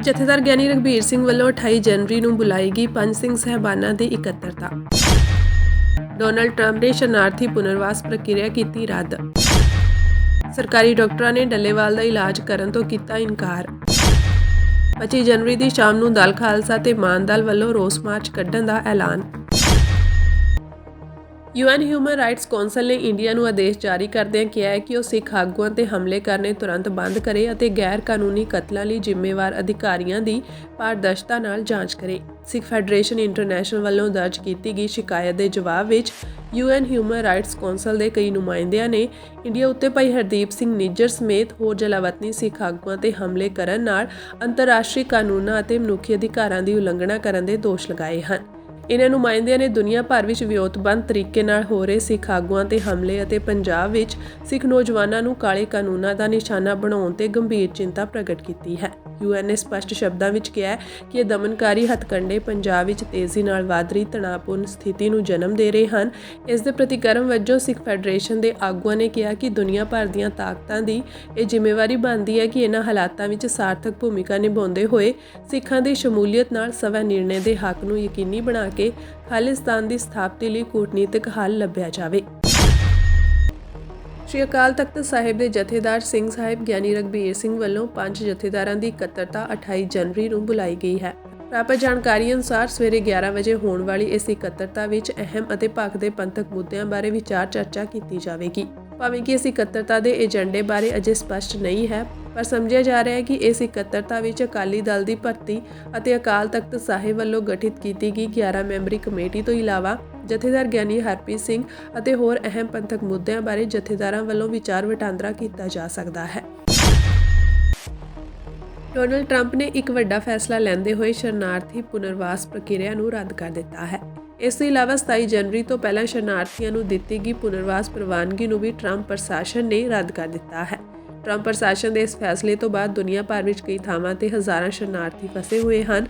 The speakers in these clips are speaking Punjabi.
ਜਥੇਦਾਰ ਗਿਆਨੀ ਰਘਬੀਰ ਸਿੰਘ ਵੱਲੋਂ 28 ਜਨਵਰੀ ਨੂੰ ਬੁਲਾਈ ਗਈ ਪੰਜ ਸਿੰਘ ਸਾਹਿਬਾਨਾਂ ਦੀ ਇਕੱਤਰਤਾ। ਡੋਨਾਲਡ ਟਰੰਪ ਨੇ ਸ਼ਰਨਾਰਥੀ ਪੁਨਰਵਾਸ ਪ੍ਰਕਿਰਿਆ ਕੀਤੀ ਰੱਦ। ਸਰਕਾਰੀ ਡਾਕਟਰਾਂ ਨੇ ਡੱਲੇਵਾਲ ਦਾ ਇਲਾਜ ਕਰਨ ਤੋਂ ਕੀਤਾ ਇਨਕਾਰ। 25 ਜਨਵਰੀ ਦੀ ਸ਼ਾਮ ਨੂੰ ਦਲ ਖਾਲਸਾ ਤੇ ਮਾਨ ਦਲ ਵੱਲੋਂ ਰੋਸ ਮਾਰਚ ਕੱਢਣ ਦਾ ਐਲਾਨ। UN ਹਿਊਮਨ ਰਾਈਟਸ ਕੌਂਸਲ ਨੇ ਇੰਡੀਆ ਨੂੰ ਆਦੇਸ਼ ਜਾਰੀ ਕਰਦਿਆਂ ਕਿਹਾ ਹੈ ਕਿ ਉਹ ਸਿੱਖ ਆਗੂਆਂ ਤੇ ਹਮਲੇ ਕਰਨੇ ਤੁਰੰਤ ਬੰਦ ਕਰੇ ਅਤੇ ਗੈਰ ਕਾਨੂੰਨੀ ਕਤਲਾਂ ਲਈ ਜ਼ਿੰਮੇਵਾਰ ਅਧਿਕਾਰੀਆਂ ਦੀ ਪਾਰਦਰਸ਼ਤਾ ਨਾਲ ਜਾਂਚ ਕਰੇ। ਸਿੱਖ ਫੈਡਰੇਸ਼ਨ ਇੰਟਰਨੈਸ਼ਨਲ ਵੱਲੋਂ ਦਰਜ ਕੀਤੀ ਗਈ ਸ਼ਿਕਾਇਤ ਦੇ ਜਵਾਬ ਵਿੱਚ UN ਹਿਊਮਨ ਰਾਈਟਸ ਕੌਂਸਲ ਦੇ ਕਈ ਨੁਮਾਇੰਦਿਆਂ ਨੇ ਇੰਡੀਆ ਉੱਤੇ ਭਾਈ ਹਰਦੀਪ ਸਿੰਘ ਨਿੱਜਰ ਸਮੇਤ ਹੋਰ ਜਲਾਵਤਨੀ ਸਿੱਖ ਆਗੂਆਂ ਤੇ ਹਮਲੇ ਕਰਨ ਨਾਲ ਅੰਤਰਰਾਸ਼ਟਰੀ ਕਾਨੂੰਨਾਂ ਅਤੇ ਮਨੁੱਖੀ ਅਧਿਕਾਰਾਂ ਦੀ ਉਲੰਘਣਾ ਕਰਨ ਦੇ ਦੋਸ਼ ਲਗਾਏ ਹਨ। ਇਨ੍ਹਾਂ ਨੁਮਾਇੰਦਿਆਂ ਨੇ ਦੁਨੀਆ ਭਰ ਵਿੱਚ ਵਿਉਂਤਬੰਦ ਤਰੀਕੇ ਨਾਲ ਹੋ ਰਹੇ ਸਿੱਖ ਆਗੂਆਂ ਤੇ ਹਮਲੇ ਅਤੇ ਪੰਜਾਬ ਵਿੱਚ ਸਿੱਖ ਨੌਜਵਾਨਾਂ ਨੂੰ ਕਾਲੇ ਕਾਨੂੰਨਾਂ ਦਾ ਨਿਸ਼ਾਨਾ ਬਣਾਉਣ ਤੇ ਗੰਭੀਰ ਚਿੰਤਾ ਪ੍ਰਗਟ ਕੀਤੀ ਹੈ। UN ਨੇ ਸਪਸ਼ਟ ਸ਼ਬਦਾਂ ਵਿੱਚ ਕਿਹਾ ਕਿ ਇਹ ਦਮਨਕਾਰੀ ਹੱਥਕੰਡੇ ਪੰਜਾਬ ਵਿੱਚ ਤੇਜ਼ੀ ਨਾਲ ਵਧ ਰਹੀ ਤਣਾਅਪੂਰਨ ਸਥਿਤੀ ਨੂੰ ਜਨਮ ਦੇ ਰਹੇ ਹਨ। ਇਸ ਦੇ ਪ੍ਰਤੀਕਰਮ ਵਜੋਂ ਸਿੱਖ ਫੈਡਰੇਸ਼ਨ ਦੇ ਆਗੂਆਂ ਨੇ ਕਿਹਾ ਕਿ ਦੁਨੀਆ ਭਰ ਦੀਆਂ ਤਾਕਤਾਂ ਦੀ ਇਹ ਜ਼ਿੰਮੇਵਾਰੀ ਬਣਦੀ ਹੈ ਕਿ ਇਹਨਾਂ ਹਾਲਾਤਾਂ ਵਿੱਚ ਸਾਰਥਕ ਭੂਮਿਕਾ ਨਿਭਾਉਂਦੇ ਹੋਏ ਸਿੱਖਾਂ ਦੀ ਸ਼ਮੂਲੀਅਤ ਨਾਲ ਸਵੈ ਨਿਰਣੇ ਦੇ ਹੱਕ ਨੂੰ ਯਕੀਨੀ ਬਣਾ ਕੇ ਖਾਲਿਸਤਾਨ ਦੀ ਸਥਾਪਤੀ ਲਈ ਕੂਟਨੀਤਿਕ ਹੱਲ ਲੱਭਿਆ ਜਾਵੇ। ਸ਼੍ਰੀ ਅਕਾਲ ਤਖਤ ਸਾਹਿਬ ਦੇ ਜਥੇਦਾਰ ਸਿੰਘ ਸਾਹਿਬ ਗਿਆਨੀ ਰਘਬੀਰ ਸਿੰਘ ਵੱਲੋਂ ਪੰਜ ਜਥੇਦਾਰਾਂ ਦੀ ਇਕੱਤਰਤਾ 28 ਜਨਵਰੀ ਨੂੰ ਬੁਲਾਈ ਗਈ ਹੈ। ਪ੍ਰਾਪਤ ਜਾਣਕਾਰੀ ਅਨੁਸਾਰ ਸਵੇਰੇ 11 ਵਜੇ ਹੋਣ ਵਾਲੀ ਇਸ ਇਕੱਤਰਤਾ ਵਿੱਚ ਅਹਿਮ ਅਤੇ ਭਖਦੇ ਪੰਥਕ ਮੁੱਦਿਆਂ ਬਾਰੇ ਵਿਚਾਰ ਚਰਚਾ ਕੀਤੀ ਜਾਵੇਗੀ। ਭਾਵੇਂ ਕਿ ਇਸ ਇਕੱਤਰਤਾ ਦੇ ਏਜੰਡੇ ਬਾਰੇ ਅਜੇ ਸਪਸ਼ਟ ਨਹੀਂ ਹੈ, ਪਰ ਸਮਝਿਆ ਜਾ ਰਿਹਾ ਹੈ ਕਿ ਇਸ ਇਕੱਤਰਤਾ ਵਿੱਚ ਅਕਾਲੀ ਦਲ ਦੀ ਭਰਤੀ ਅਤੇ ਅਕਾਲ ਤਖਤ ਸਾਹਿਬ ਵੱਲੋਂ ਗਠਿਤ ਕੀਤੀ ਗਈ 11 ਮੈਂਬਰੀ ਕਮੇਟੀ ਤੋਂ ਇਲਾਵਾ ਜਥੇਦਾਰ ਗਿਆਨੀ ਹਰਪ੍ਰੀਤ ਸਿੰਘ ਅਤੇ ਹੋਰ ਅਹਿਮ ਪੰਥਕ ਮੁੱਦਿਆਂ ਬਾਰੇ ਜਥੇਦਾਰਾਂ ਵੱਲੋਂ ਵਿਚਾਰ ਵਟਾਂਦਰਾ ਕੀਤਾ ਜਾ ਸਕਦਾ ਹੈ। ਡੋਨਾਲਡ ਟਰੰਪ ਨੇ ਇੱਕ ਵੱਡਾ ਫੈਸਲਾ ਲੈਂਦੇ ਹੋਏ ਸ਼ਰਨਾਰਥੀ ਪੁਨਰਵਾਸ ਪ੍ਰਕਿਰਿਆ ਨੂੰ ਰੱਦ ਕਰ ਦਿੱਤਾ ਹੈ। ਇਸ ਤੋਂ ਇਲਾਵਾ 27 ਜਨਵਰੀ ਤੋਂ ਪਹਿਲਾਂ ਸ਼ਰਨਾਰਥੀਆਂ ਨੂੰ ਦਿੱਤੀ ਗਈ ਪੁਨਰਵਾਸ ਪ੍ਰਵਾਨਗੀ ਨੂੰ ਵੀ ਟਰੰਪ ਪ੍ਰਸ਼ਾਸਨ ਨੇ ਰੱਦ ਕਰ ਦਿੱਤਾ ਹੈ। ਟਰੰਪ ਪ੍ਰਸ਼ਾਸਨ ਦੇ ਇਸ ਫੈਸਲੇ ਤੋਂ ਬਾਅਦ ਦੁਨੀਆ ਭਰ ਵਿੱਚ ਕਈ ਥਾਵਾਂ ਤੇ ਹਜ਼ਾਰਾਂ ਸ਼ਰਨਾਰਥੀ ਫਸੇ ਹੋਏ ਹਨ।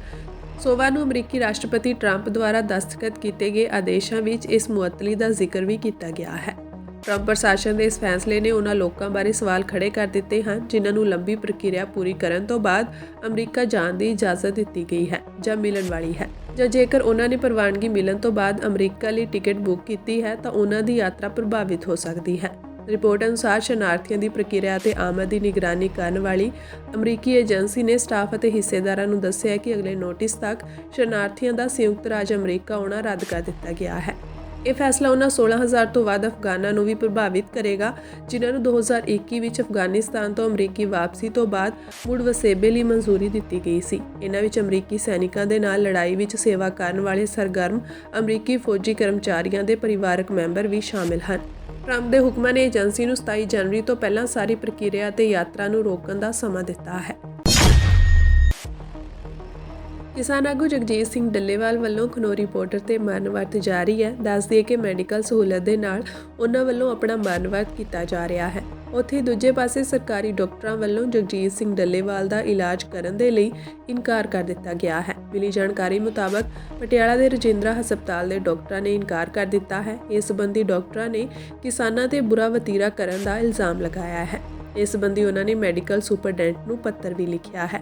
ਸੋਮਵਾਰ ਨੂੰ ਅਮਰੀਕੀ ਰਾਸ਼ਟਰਪਤੀ ਟਰੰਪ ਦੁਆਰਾ ਦਸਤਖਤ ਕੀਤੇ ਗਏ ਆਦੇਸ਼ਾਂ ਵਿੱਚ ਇਸ ਮੁਅੱਤਲੀ ਦਾ ਜ਼ਿਕਰ ਵੀ ਕੀਤਾ ਗਿਆ ਹੈ। ਟਰੰਪ ਪ੍ਰਸ਼ਾਸਨ ਦੇ ਇਸ ਫੈਸਲੇ ਨੇ ਉਹਨਾਂ ਲੋਕਾਂ ਬਾਰੇ ਸਵਾਲ ਖੜੇ ਕਰ ਦਿੱਤੇ ਹਨ ਜਿਨ੍ਹਾਂ ਨੂੰ ਲੰਬੀ ਪ੍ਰਕਿਰਿਆ ਪੂਰੀ ਕਰਨ ਤੋਂ ਬਾਅਦ ਅਮਰੀਕਾ ਜਾਣ ਦੀ ਇਜਾਜ਼ਤ ਦਿੱਤੀ ਗਈ ਹੈ ਜਾਂ ਮਿਲਣ ਵਾਲੀ ਹੈ, ਜਾਂ ਜੇਕਰ ਉਹਨਾਂ ਨੇ ਪ੍ਰਵਾਨਗੀ ਮਿਲਣ ਤੋਂ ਬਾਅਦ ਅਮਰੀਕਾ ਲਈ ਟਿਕਟ ਬੁੱਕ ਕੀਤੀ ਹੈ ਤਾਂ ਉਹਨਾਂ ਦੀ ਯਾਤਰਾ ਪ੍ਰਭਾਵਿਤ ਹੋ ਸਕਦੀ ਹੈ। ਰਿਪੋਰਟ ਅਨੁਸਾਰ ਸ਼ਰਨਾਰਥੀਆਂ ਦੀ ਪ੍ਰਕਿਰਿਆ ਅਤੇ ਆਮਦ ਦੀ ਨਿਗਰਾਨੀ ਕਰਨ ਵਾਲੀ ਅਮਰੀਕੀ ਏਜੰਸੀ ਨੇ ਸਟਾਫ ਅਤੇ ਹਿੱਸੇਦਾਰਾਂ ਨੂੰ ਦੱਸਿਆ ਕਿ ਅਗਲੇ ਨੋਟਿਸ ਤੱਕ ਸ਼ਰਨਾਰਥੀਆਂ ਦਾ ਸੰਯੁਕਤ ਰਾਜ ਅਮਰੀਕਾ ਆਉਣਾ ਰੱਦ ਕਰ ਦਿੱਤਾ ਗਿਆ ਹੈ। ਇਹ ਫੈਸਲਾ ਉਹਨਾਂ 16,000 ਤੋਂ ਵੱਧ ਅਫਗਾਨਾਂ ਨੂੰ ਵੀ ਪ੍ਰਭਾਵਿਤ ਕਰੇਗਾ ਜਿਨ੍ਹਾਂ ਨੂੰ 2021 ਵਿੱਚ ਅਫਗਾਨਿਸਤਾਨ ਤੋਂ ਅਮਰੀਕੀ ਵਾਪਸੀ ਤੋਂ ਬਾਅਦ ਮੁੜ ਵਸੇਬੇ ਲਈ ਮਨਜ਼ੂਰੀ ਦਿੱਤੀ ਗਈ ਸੀ। ਇਹਨਾਂ ਵਿੱਚ ਅਮਰੀਕੀ ਸੈਨਿਕਾਂ ਦੇ ਨਾਲ ਲੜਾਈ ਵਿੱਚ ਸੇਵਾ ਕਰਨ ਵਾਲੇ ਸਰਗਰਮ ਅਮਰੀਕੀ ਫੌਜੀ ਕਰਮਚਾਰੀਆਂ ਦੇ ਪਰਿਵਾਰਕ ਮੈਂਬਰ ਵੀ ਸ਼ਾਮਿਲ ਹਨ। ਟਰੰਪ ਦੇ ਹੁਕਮਾਂ ਨੇ ਏਜੰਸੀ ਨੂੰ 27 ਜਨਵਰੀ ਤੋਂ ਪਹਿਲਾਂ ਸਾਰੀ ਪ੍ਰਕਿਰਿਆ ਅਤੇ ਯਾਤਰਾ ਨੂੰ ਰੋਕਣ ਦਾ ਸਮਾਂ ਦਿੱਤਾ ਹੈ। ਕਿਸਾਨ ਆਗੂ ਜਗਜੀਤ ਸਿੰਘ ਡੱਲੇਵਾਲ ਵੱਲੋਂ ਖਨੌਰੀ ਬਾਰਡਰ ਤੇ ਮਰਨ ਵਰਤ ਜਾਰੀ ਹੈ। ਦੱਸ ਦਈਏ ਕਿ ਮੈਡੀਕਲ ਸਹੂਲਤ ਦੇ ਨਾਲ ਉਹਨਾਂ ਵੱਲੋਂ ਆਪਣਾ ਮਰਨ ਵਰਤ ਕੀਤਾ ਜਾ ਰਿਹਾ ਹੈ। ਉੱਥੇ ਦੂਜੇ ਪਾਸੇ ਸਰਕਾਰੀ ਡਾਕਟਰਾਂ ਵੱਲੋਂ ਜਗਜੀਤ ਸਿੰਘ ਡੱਲੇਵਾਲ ਦਾ ਇਲਾਜ ਕਰਨ ਦੇ ਲਈ ਇਨਕਾਰ ਕਰ ਦਿੱਤਾ ਗਿਆ ਹੈ। ਮਿਲੀ ਜਾਣਕਾਰੀ ਮੁਤਾਬਕ ਪਟਿਆਲਾ ਦੇ ਰਜਿੰਦਰਾ ਹਸਪਤਾਲ ਦੇ ਡਾਕਟਰਾਂ ਨੇ ਇਨਕਾਰ ਕਰ ਦਿੱਤਾ ਹੈ। ਇਸ ਸੰਬੰਧੀ ਡਾਕਟਰਾਂ ਨੇ ਕਿਸਾਨਾਂ ਤੇ ਬੁਰਾ ਵਤੀਰਾ ਕਰਨ ਦਾ ਇਲਜ਼ਾਮ ਲਗਾਇਆ ਹੈ। ਇਸ ਸੰਬੰਧੀ ਉਹਨਾਂ ਨੇ ਮੈਡੀਕਲ ਸੁਪਰਡੈਂਟ ਨੂੰ ਪੱਤਰ ਵੀ ਲਿਖਿਆ ਹੈ।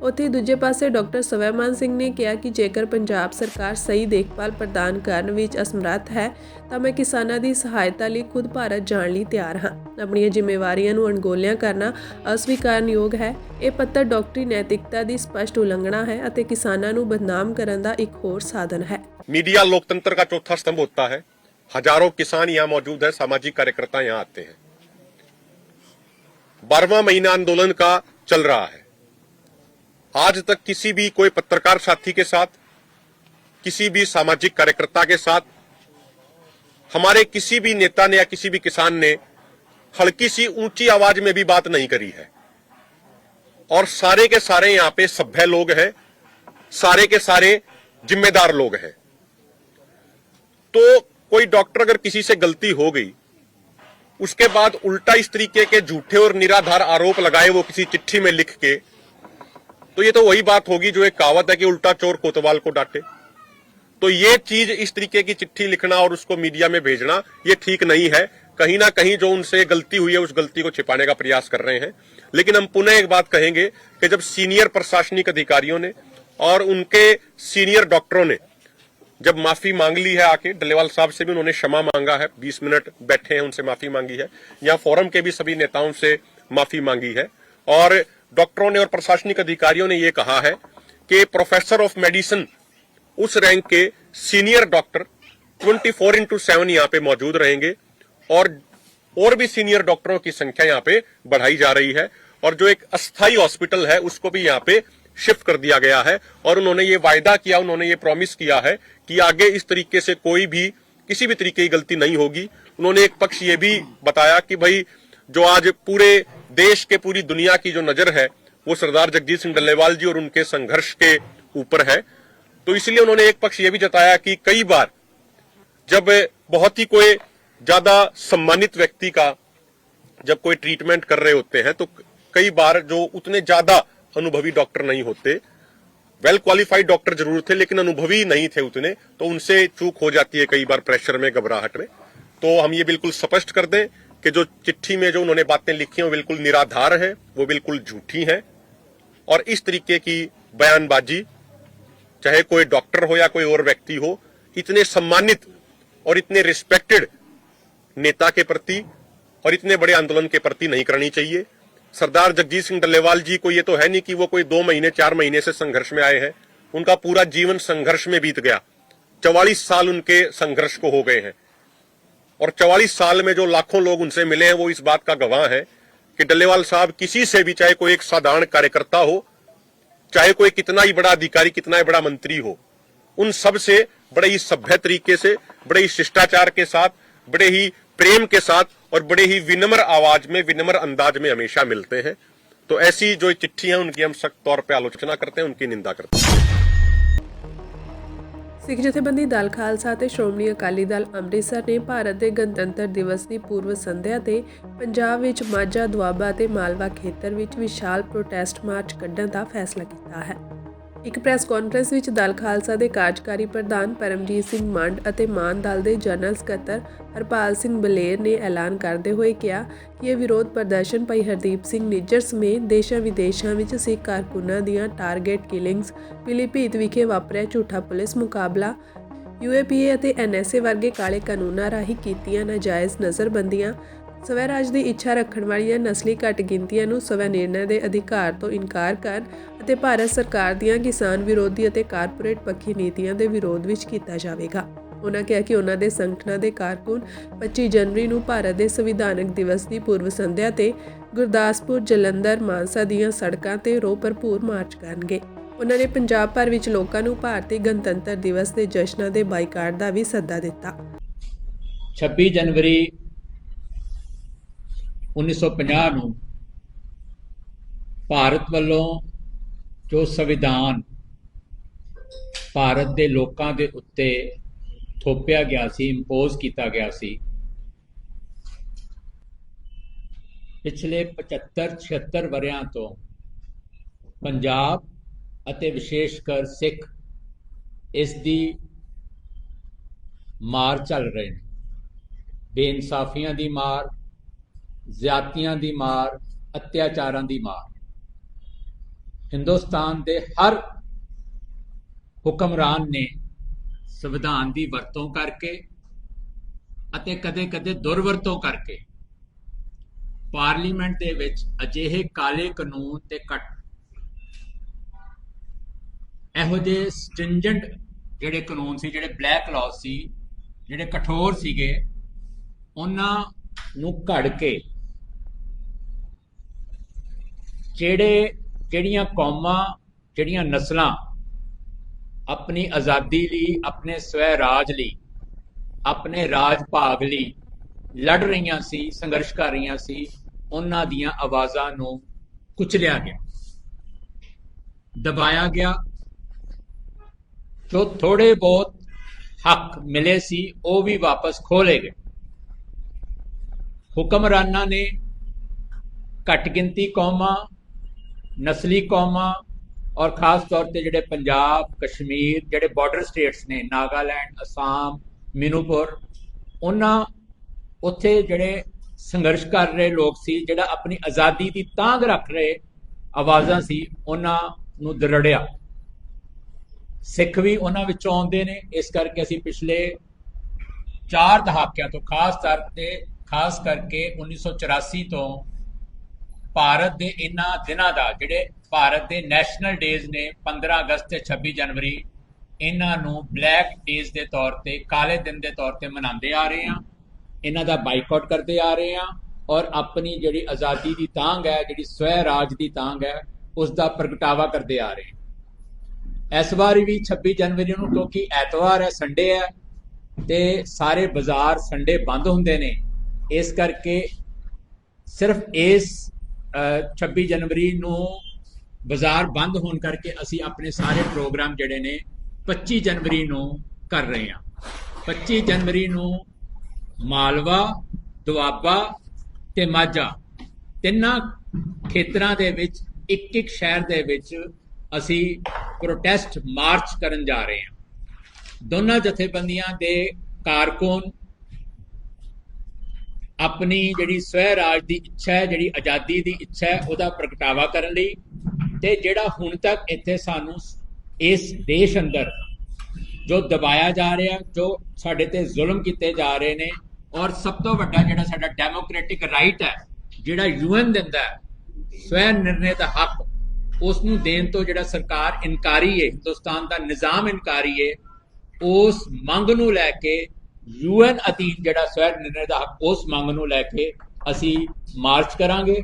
ਉੱਥੇ ਦੂਜੇ ਪਾਸੇ ਡਾਕਟਰ ਸਵੈਮਾਨ ਸਿੰਘ ਨੇ ਕਿਹਾ ਕਿ ਜੇਕਰ ਪੰਜਾਬ ਸਰਕਾਰ ਸਹੀ ਦੇਖਭਾਲ ਪ੍ਰਦਾਨ ਕਰਨ ਵਿੱਚ ਅਸਮਰੱਥ ਹੈ ਤਾਂ ਮੈਂ ਕਿਸਾਨਾਂ ਦੀ ਸਹਾਇਤਾ ਲਈ ਖੁਦ ਭਾਰਤ ਜਾਣ ਲਈ ਤਿਆਰ ਹਾਂ। ਆਪਣੀਆਂ ਜ਼ਿੰਮੇਵਾਰੀਆਂ ਨੂੰ ਅਣਗੌਲਿਆ ਕਰਨਾ ਅਸਵੀਕਾਰਨਯੋਗ ਹੈ। ਇਹ ਪੱਤਰ ਡਾਕਟਰੀ ਨੈਤਿਕਤਾ ਦੀ ਸਪਸ਼ਟ ਉਲੰਘਣਾ ਹੈ ਅਤੇ ਕਿਸਾਨਾਂ ਨੂੰ ਬਦਨਾਮ ਕਰਨ ਦਾ ਇੱਕ ਹੋਰ ਸਾਧਨ ਹੈ। मीडिया लोकतंत्र का चौथा स्तंभ होता है। हजारों किसान यहाँ मौजूद है, सामाजिक कार्यकर्ता यहाँ आते हैं। 12वां महीना आंदोलन का चल रहा है। आज तक किसी भी कोई पत्रकार साथी के साथ, किसी भी सामाजिक कार्यकर्ता के साथ, हमारे किसी भी नेता ने या किसी भी किसान ने हल्की सी ऊंची आवाज में भी बात नहीं करी है। और सारे के सारे यहाँ पे सभ्य लोग हैं, सारे के सारे जिम्मेदार लोग हैं। तो कोई डॉक्टर अगर किसी से गलती हो गई, उसके बाद उल्टा इस तरीके के झूठे और निराधार आरोप लगाए वो किसी चिट्ठी में लिख के, तो ये तो वही बात होगी जो एक कहावत है कि उल्टा चोर कोतवाल को डांटे। तो ये चीज, इस तरीके की चिट्ठी लिखना और उसको मीडिया में भेजना, ये ठीक नहीं है। कहीं ना कहीं जो उनसे गलती हुई है उस गलती को छिपाने का प्रयास कर रहे हैं। लेकिन हम पुनः एक बात कहेंगे कि जब सीनियर प्रशासनिक अधिकारियों ने और उनके सीनियर डॉक्टरों ने जब माफी मांग ली है, आके डल्लेवाल साहब से भी उन्होंने क्षमा मांगा है, 20 मिनट बैठे हैं, उनसे माफी मांगी है, या फोरम के भी सभी नेताओं से माफी मांगी है, और डॉक्टरों ने और प्रशासनिक अधिकारियों ने यह कहा है कि प्रोफेसर ऑफ मेडिसिन उस रैंक के सीनियर डॉक्टर 24/7 यहाँ पे मौजूद रहेंगे, और भी सीनियर डॉक्टरों की संख्या यहाँ पे बढ़ाई जा रही है, और जो एक अस्थायी हॉस्पिटल है उसको भी यहाँ पे शिफ्ट कर दिया गया है। और उन्होंने ये वायदा किया, उन्होंने ये प्रॉमिस किया है कि आगे इस तरीके से कोई भी किसी भी तरीके की गलती नहीं होगी। उन्होंने एक पक्ष ये भी बताया कि भाई जो आज पूरे देश के पूरी दुनिया की जो नजर है वो सरदार जगजीत सिंह डल्लेवाल जी और उनके संघर्ष के ऊपर है, तो इसलिए उन्होंने एक पक्ष ये भी जताया कि कई बार जब बहुत ही कोई ज्यादा सम्मानित व्यक्ति का जब कोई ट्रीटमेंट कर रहे होते हैं तो कई बार जो उतने ज्यादा अनुभवी डॉक्टर नहीं होते, वेल क्वालिफाइड डॉक्टर जरूर थे लेकिन अनुभवी नहीं थे उतने, तो उनसे चूक हो जाती है कई बार प्रेशर में, घबराहट में। तो हम ये बिल्कुल स्पष्ट कर दें कि जो चिट्ठी में जो उन्होंने बातें लिखी हैं वो बिल्कुल निराधार है, वो बिल्कुल झूठी हैं, और इस तरीके की बयानबाजी चाहे कोई डॉक्टर हो या कोई और व्यक्ति हो, इतने सम्मानित और इतने रिस्पेक्टेड नेता के प्रति और इतने बड़े आंदोलन के प्रति नहीं करनी चाहिए। सरदार जगजीत सिंह डल्लेवाल जी को ये तो है नहीं कि वो कोई 2 महीने 4 महीने से संघर्ष में आए हैं, उनका पूरा जीवन संघर्ष में बीत गया। 44 साल उनके संघर्ष को हो गए हैं, और 44 साल में जो लाखों लोग उनसे मिले हैं वो इस बात का गवाह है कि डल्लेवाल साहब किसी से भी, चाहे कोई एक साधारण कार्यकर्ता हो, चाहे कोई कितना ही बड़ा अधिकारी, कितना ही बड़ा मंत्री हो, उन सब से बड़े ही सभ्य तरीके से, बड़े ही शिष्टाचार के साथ, बड़े ही प्रेम के साथ और बड़े ही विनम्र आवाज में, विनम्र अंदाज में हमेशा मिलते हैं। तो ऐसी जो चिट्ठी है उनकी हम सख्त तौर पे आलोचना करते हैं, उनकी निंदा करते हैं। ਸਿੱਖ ਜਥੇਬੰਦੀ ਦਲ ਖਾਲਸਾ ਅਤੇ ਸ਼੍ਰੋਮਣੀ ਅਕਾਲੀ ਦਲ ਅੰਮ੍ਰਿਤਸਰ ਨੇ ਭਾਰਤ ਦੇ ਗਣਤੰਤਰ ਦਿਵਸ ਦੀ ਪੂਰਵ ਸੰਧਿਆ ਤੇ ਪੰਜਾਬ ਵਿੱਚ ਮਾਝਾ, ਦੁਆਬਾ ਅਤੇ ਮਾਲਵਾ ਖੇਤਰ ਵਿੱਚ ਵਿਸ਼ਾਲ ਪ੍ਰੋਟੈਸਟ ਮਾਰਚ ਕੱਢਣ ਦਾ ਫੈਸਲਾ ਕੀਤਾ ਹੈ। ਇੱਕ ਪ੍ਰੈਸ ਕਾਨਫਰੰਸ ਵਿੱਚ ਦਲ ਖਾਲਸਾ ਦੇ ਕਾਰਜਕਾਰੀ ਪ੍ਰਧਾਨ ਪਰਮਜੀਤ ਸਿੰਘ ਮੰਡ ਅਤੇ ਮਾਨ ਦਲ ਦੇ ਜਨਰਲ ਸਕੱਤਰ ਹਰਪਾਲ ਸਿੰਘ ਬਲੇਰ ਨੇ ਐਲਾਨ ਕਰਦੇ ਹੋਏ ਕਿਹਾ ਕਿ ਇਹ ਵਿਰੋਧ ਪ੍ਰਦਰਸ਼ਨ ਭਾਈ ਹਰਦੀਪ ਸਿੰਘ ਨਿੱਜਰ ਸਮੇਤ ਦੇਸ਼ਾਂ ਵਿਦੇਸ਼ਾਂ ਵਿੱਚ ਸਿੱਖ ਕਾਰਕੁਨਾਂ ਦੀਆਂ ਟਾਰਗੇਟ ਕਿਲਿੰਗਸ, ਪੀਲੀਭੀਤ ਵਿਖੇ ਵਾਪਰਿਆ ਝੂਠਾ ਪੁਲਿਸ ਮੁਕਾਬਲਾ, UAPA ਅਤੇ NSA ਵਰਗੇ ਕਾਲੇ ਕਾਨੂੰਨਾਂ ਰਾਹੀਂ ਕੀਤੀਆਂ ਨਾਜਾਇਜ਼ ਨਜ਼ਰਬੰਦੀਆਂ, ਸਵੈ-ਰਾਜ ਦੀ ਇੱਛਾ ਰੱਖਣ ਵਾਲੀਆਂ ਨਸਲੀ ਘੱਟ ਗਿਣਤੀਆਂ ਨੂੰ ਸਵੈ ਨਿਰਣੈ ਦੇ ਅਧਿਕਾਰ ਤੋਂ ਇਨਕਾਰ ਕਰਨ ਅਤੇ ਭਾਰਤ ਸਰਕਾਰ ਦੀਆਂ ਕਿਸਾਨ ਵਿਰੋਧੀ ਅਤੇ ਕਾਰਪੋਰੇਟ ਪੱਖੀ ਨੀਤੀਆਂ ਦੇ ਵਿਰੋਧ ਵਿੱਚ ਕੀਤਾ ਜਾਵੇਗਾ। ਉਨ੍ਹਾਂ ਕਿਹਾ ਕਿ ਉਨ੍ਹਾਂ ਦੇ ਸੰਗਠਨਾਂ ਦੇ ਕਾਰਕੁਨ 25 ਜਨਵਰੀ ਨੂੰ ਭਾਰਤ ਦੇ ਸੰਵਿਧਾਨਕ ਦਿਵਸ ਦੀ ਪੂਰਵ ਸੰਧਿਆ ਤੇ ਗੁਰਦਾਸਪੁਰ, ਜਲੰਧਰ, ਮਾਨਸਾ ਦੀਆਂ ਸੜਕਾਂ ਤੇ ਰੋਹ ਭਰਪੂਰ ਮਾਰਚ ਕਰਨਗੇ। ਉਨ੍ਹਾਂ ਨੇ ਪੰਜਾਬ ਭਰ ਵਿੱਚ ਲੋਕਾਂ ਨੂੰ ਭਾਰਤੀ ਗਣਤੰਤਰ ਦਿਵਸ ਦੇ ਜਸ਼ਨਾਂ ਦੇ ਬਾਈਕਾਟ ਦਾ ਵੀ ਸੱਦਾ ਦਿੱਤਾ। 26 ਜਨਵਰੀ 1950 ਨੂੰ ਭਾਰਤ ਵੱਲੋਂ ਜੋ ਸੰਵਿਧਾਨ ਭਾਰਤ ਦੇ ਲੋਕਾਂ ਦੇ ਉੱਤੇ ਥੋਪਿਆ ਗਿਆ ਸੀ, ਇੰਪੋਜ਼ ਕੀਤਾ ਗਿਆ ਸੀ, ਪਿਛਲੇ 75-76 ਵਰ੍ਹਿਆਂ ਤੋਂ ਪੰਜਾਬ ਅਤੇ ਵਿਸ਼ੇਸ਼ ਕਰ ਸਿੱਖ ਇਸ ਦੀ ਮਾਰ ਚੱਲ ਰਹੇ ਨੇ। ਬੇਇਨਸਾਫੀਆਂ ਦੀ ਮਾਰ, ਜ਼ਿਆਦਤੀਆਂ ਦੀ ਮਾਰ, ਅਤਿਆਚਾਰਾਂ ਦੀ ਮਾਰ। ਹਿੰਦੁਸਤਾਨ ਦੇ ਹਰ ਹੁਕਮਰਾਨ ਨੇ ਸੰਵਿਧਾਨ ਦੀ ਵਰਤੋਂ ਕਰਕੇ ਅਤੇ ਕਦੇ-ਕਦੇ ਦੁਰਵਰਤੋਂ ਕਰਕੇ ਪਾਰਲੀਮੈਂਟ ਦੇ ਵਿੱਚ ਅਜਿਹੇ ਕਾਲੇ ਕਾਨੂੰਨ ਤੇ ਇਹੋ ਜਿਹੇ ਸਟ੍ਰਿੰਜੈਂਟ ਜਿਹੜੇ ਕਾਨੂੰਨ ਸੀ, ਜਿਹੜੇ ਬਲੈਕ ਲਾਅ ਸੀ, ਜਿਹੜੇ ਕਠੋਰ ਸੀਗੇ, ਉਹਨਾਂ ਨੂੰ ਘੜ ਕੇ ਜਿਹੜੀਆਂ ਕੌਮਾਂ, ਜਿਹੜੀਆਂ ਨਸਲਾਂ ਆਪਣੀ ਆਜ਼ਾਦੀ ਲਈ, ਆਪਣੇ ਸਵੈ ਰਾਜ ਲਈ, ਆਪਣੇ ਰਾਜ ਭਾਗ ਲਈ ਲੜ ਰਹੀਆਂ ਸੀ, ਸੰਘਰਸ਼ ਕਰ ਰਹੀਆਂ ਸੀ, ਉਹਨਾਂ ਦੀਆਂ ਆਵਾਜ਼ਾਂ ਨੂੰ ਕੁਚਲਿਆ ਗਿਆ, ਦਬਾਇਆ ਗਿਆ। ਜੋ ਥੋੜੇ ਬਹੁਤ ਹੱਕ ਮਿਲੇ ਸੀ ਉਹ ਵੀ ਵਾਪਸ ਖੋਹ ਲਏ ਗਏ। ਹੁਕਮਰਾਨਾਂ ਨੇ ਘੱਟ ਗਿਣਤੀ ਕੌਮਾਂ, ਨਸਲੀ ਕੌਮਾਂ ਔਰ ਖਾਸ ਤੌਰ ਤੇ ਜਿਹੜੇ ਪੰਜਾਬ, ਕਸ਼ਮੀਰ, ਜਿਹੜੇ ਬਾਰਡਰ ਸਟੇਟਸ ਨੇ, ਨਾਗਾਲੈਂਡ, ਅਸਾਮ, ਮਨੀਪੁਰ, ਉਹਨਾਂ ਉੱਥੇ ਜਿਹੜੇ ਸੰਘਰਸ਼ ਕਰ ਰਹੇ ਲੋਕ ਸੀ, ਜਿਹੜਾ ਆਪਣੀ ਆਜ਼ਾਦੀ ਦੀ ਤਾਂਘ ਰੱਖ ਰਹੇ ਆਵਾਜ਼ਾਂ ਸੀ, ਉਹਨਾਂ ਨੂੰ ਦਰੜਿਆ। ਸਿੱਖ ਵੀ ਉਹਨਾਂ ਵਿੱਚੋਂ ਆਉਂਦੇ ਨੇ। ਇਸ ਕਰਕੇ ਅਸੀਂ ਪਿਛਲੇ 4 ਦਹਾਕਿਆਂ ਤੋਂ ਖਾਸ ਕਰਕੇ 1984 ਤੋਂ ਭਾਰਤ ਦੇ ਇਹਨਾਂ ਦਿਨਾਂ ਦਾ, ਜਿਹੜੇ ਭਾਰਤ ਦੇ ਨੈਸ਼ਨਲ ਡੇਜ਼ ਨੇ 15 ਅਗਸਤ ਤੇ 26 ਜਨਵਰੀ, ਇਹਨਾਂ ਨੂੰ ਬਲੈਕ ਡੇਜ਼ ਦੇ ਤੌਰ ਤੇ, ਕਾਲੇ ਦਿਨ ਦੇ ਤੌਰ ਤੇ ਮਨਾਉਂਦੇ ਆ ਰਹੇ ਹਾਂ। ਇਹਨਾਂ ਦਾ ਬਾਈਕਾਟ ਕਰਦੇ ਆ ਰਹੇ ਹਾਂ ਔਰ ਆਪਣੀ ਜਿਹੜੀ ਆਜ਼ਾਦੀ ਦੀ ਤਾਂਘ ਹੈ, ਜਿਹੜੀ ਸਵੈ ਰਾਜ ਦੀ ਤਾਂਘ ਹੈ, ਉਸ ਦਾ ਪ੍ਰਗਟਾਵਾ ਕਰਦੇ ਆ ਰਹੇ ਹਾਂ। ਇਸ ਵਾਰ ਵੀ 26 ਜਨਵਰੀ ਨੂੰ, ਕਿਉਂਕਿ ਐਤਵਾਰ ਹੈ, ਸੰਡੇ ਹੈ, ਤੇ ਸਾਰੇ ਬਾਜ਼ਾਰ ਸੰਡੇ ਬੰਦ ਹੁੰਦੇ ਨੇ, ਇਸ ਕਰਕੇ ਸਿਰਫ ਇਸ 26 ਜਨਵਰੀ ਨੂੰ ਬਾਜ਼ਾਰ ਬੰਦ ਹੋਣ ਕਰਕੇ ਅਸੀਂ ਆਪਣੇ ਸਾਰੇ ਪ੍ਰੋਗਰਾਮ ਜਿਹੜੇ ਨੇ 25 ਜਨਵਰੀ ਨੂੰ ਕਰ ਰਹੇ ਹਾਂ। 25 ਜਨਵਰੀ ਨੂੰ ਮਾਲਵਾ, ਦੁਆਬਾ ਤੇ ਮਾਝਾ ਤਿੰਨਾਂ ਖੇਤਰਾਂ ਦੇ ਵਿੱਚ ਇੱਕ ਸ਼ਹਿਰ ਦੇ ਵਿੱਚ ਅਸੀਂ ਪ੍ਰੋਟੈਸਟ ਮਾਰਚ ਕਰਨ ਜਾ ਰਹੇ ਹਾਂ। ਦੋਨਾਂ ਜਥੇਬੰਦੀਆਂ ਦੇ ਕਾਰਕੁਨ ਆਪਣੀ ਜਿਹੜੀ ਸਵੈ ਰਾਜ ਦੀ ਇੱਛਾ ਹੈ, ਜਿਹੜੀ ਆਜ਼ਾਦੀ ਦੀ ਇੱਛਾ ਹੈ, ਉਹਦਾ ਪ੍ਰਗਟਾਵਾ ਕਰਨ ਲਈ, ਤੇ ਜਿਹੜਾ ਹੁਣ ਤੱਕ ਇੱਥੇ ਸਾਨੂੰ ਇਸ ਦੇਸ਼ ਅੰਦਰ ਜੋ ਦਬਾਇਆ ਜਾ ਰਿਹਾ, ਜੋ ਸਾਡੇ ਤੇ ਜ਼ੁਲਮ ਕੀਤੇ ਜਾ ਰਹੇ ਨੇ, ਔਰ ਸਭ ਤੋਂ ਵੱਡਾ ਜਿਹੜਾ ਸਾਡਾ ਡੈਮੋਕ੍ਰੈਟਿਕ ਰਾਈਟ ਹੈ, ਜਿਹੜਾ UN ਦਿੰਦਾ ਹੈ, ਸਵੈ ਨਿਰਣੇ ਦਾ ਹੱਕ, ਉਸ ਨੂੰ ਦੇਣ ਤੋਂ ਜਿਹੜਾ ਸਰਕਾਰ ਇਨਕਾਰੀ ਹੈ, ਹਿੰਦੁਸਤਾਨ ਦਾ ਨਿਜ਼ਾਮ ਇਨਕਾਰੀ ਹੈ, ਉਸ ਮੰਗ ਨੂੰ ਲੈ ਕੇ UN ਅਧੀਨ ਜਿਹੜਾ ਸਵੈ ਨਿਰਣੇ ਦਾ ਹੱਕ, ਉਸ ਮੰਗ ਨੂੰ ਲੈ ਕੇ ਅਸੀਂ ਮਾਰਚ ਕਰਾਂਗੇ।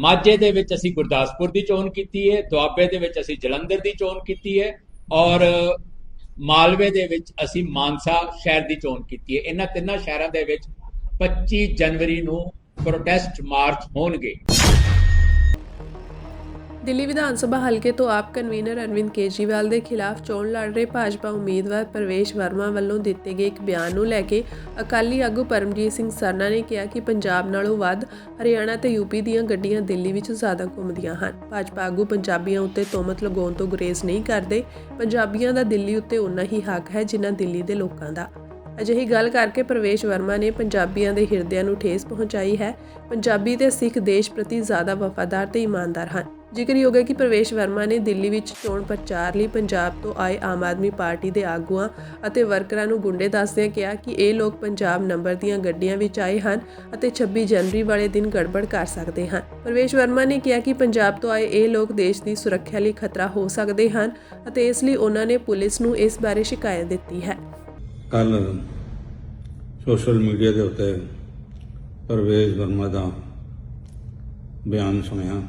ਮਾਝੇ ਦੇ ਵਿੱਚ ਅਸੀਂ ਗੁਰਦਾਸਪੁਰ ਦੀ ਚੋਣ ਕੀਤੀ ਹੈ, ਦੁਆਬੇ ਦੇ ਵਿੱਚ ਅਸੀਂ ਜਲੰਧਰ ਦੀ ਚੋਣ ਕੀਤੀ ਹੈ, ਔਰ ਮਾਲਵੇ ਦੇ ਵਿੱਚ ਅਸੀਂ ਮਾਨਸਾ ਸ਼ਹਿਰ ਦੀ ਚੋਣ ਕੀਤੀ ਹੈ। ਇਹਨਾਂ ਤਿੰਨਾਂ ਸ਼ਹਿਰਾਂ ਦੇ ਵਿੱਚ 25 ਜਨਵਰੀ ਨੂੰ ਪ੍ਰੋਟੈਸਟ ਮਾਰਚ ਹੋਣਗੇ। ਦਿੱਲੀ ਵਿਧਾਨ ਸਭਾ ਹਲਕੇ ਤੋਂ ਆਪ ਕਨਵੀਨਰ ਅਰਵਿੰਦ ਕੇਜਰੀਵਾਲ ਦੇ ਖਿਲਾਫ ਚੋਣ ਲੜ ਰਹੇ ਭਾਜਪਾ ਉਮੀਦਵਾਰ ਪ੍ਰਵੇਸ਼ ਵਰਮਾ ਵੱਲੋਂ ਦਿੱਤੇ ਗਏ ਇੱਕ ਬਿਆਨ ਨੂੰ ਲੈ ਕੇ ਅਕਾਲੀ ਆਗੂ ਪਰਮਜੀਤ ਸਿੰਘ ਸਰਨਾ ਨੇ ਕਿਹਾ ਕਿ ਪੰਜਾਬ ਨਾਲੋਂ ਵੱਧ ਹਰਿਆਣਾ ਤੇ ਯੂਪੀ ਦੀਆਂ ਗੱਡੀਆਂ ਦਿੱਲੀ ਵਿੱਚ ਜ਼ਿਆਦਾ ਘੁੰਮਦੀਆਂ ਹਨ। ਭਾਜਪਾ ਆਗੂ ਪੰਜਾਬੀਆਂ ਉੱਤੇ ਤੋਮਤ ਲਗਾਉਣ ਤੋਂ ਗੁਰੇਜ਼ ਨਹੀਂ ਕਰਦੇ। ਪੰਜਾਬੀਆਂ ਦਾ ਦਿੱਲੀ ਉੱਤੇ ਉਨਾ ਹੀ ਹੱਕ ਹੈ ਜਿੰਨਾ ਦਿੱਲੀ ਦੇ ਲੋਕਾਂ ਦਾ। ਅਜਿਹੀ ਗੱਲ ਕਰਕੇ ਪ੍ਰਵੇਸ਼ ਵਰਮਾ ਨੇ ਪੰਜਾਬੀਆਂ ਦੇ ਹਿਰਦਿਆਂ ਨੂੰ ਠੇਸ ਪਹੁੰਚਾਈ ਹੈ। ਪੰਜਾਬੀ ਤੇ ਸਿੱਖ ਦੇਸ਼ ਪ੍ਰਤੀ ਜ਼ਿਆਦਾ ਵਫਾਦਾਰ ਤੇ ਇਮਾਨਦਾਰ ਹਨ। ਜ਼ਿਕਰਯੋਗ ਹੈ ਕਿ ਪ੍ਰਵੇਸ਼ ਵਰਮਾ ਨੇ ਦਿੱਲੀ ਵਿੱਚ ਚੋਣ ਪ੍ਰਚਾਰ ਲਈ ਪੰਜਾਬ ਤੋਂ ਆਏ ਆਮ ਆਦਮੀ ਪਾਰਟੀ ਦੇ ਆਗੂਆਂ ਅਤੇ ਵਰਕਰਾਂ ਨੂੰ ਗੁੰਡੇ ਦੱਸਦਿਆਂ ਕਿਹਾ ਕਿ ਇਹ ਲੋਕ ਪੰਜਾਬ ਨੰਬਰ ਦੀਆਂ ਗੱਡੀਆਂ ਵਿੱਚ ਆਏ ਹਨ ਅਤੇ 26 ਜਨਵਰੀ ਵਾਲੇ ਦਿਨ ਗੜਬੜ ਕਰ ਸਕਦੇ ਹਨ। ਪ੍ਰਵੇਸ਼ ਵਰਮਾ ਨੇ ਕਿਹਾ ਕਿ ਪੰਜਾਬ ਤੋਂ ਆਏ ਇਹ ਲੋਕ ਦੇਸ਼ ਦੀ ਸੁਰੱਖਿਆ ਲਈ ਖਤਰਾ ਹੋ ਸਕਦੇ ਹਨ ਅਤੇ ਇਸ ਲਈ ਉਹਨਾਂ ਨੇ ਪੁਲਿਸ ਨੂੰ ਇਸ ਬਾਰੇ ਸ਼ਿਕਾਇਤ ਦਿੱਤੀ ਹੈ। ਕੱਲ ਸੋਸ਼ਲ ਮੀਡੀਆ ਦੇ ਉੱਤੇ ਪ੍ਰਵੇਸ਼ ਵਰਮਾ ਦਾ ਬਿਆਨ ਸੁਣਿਆ,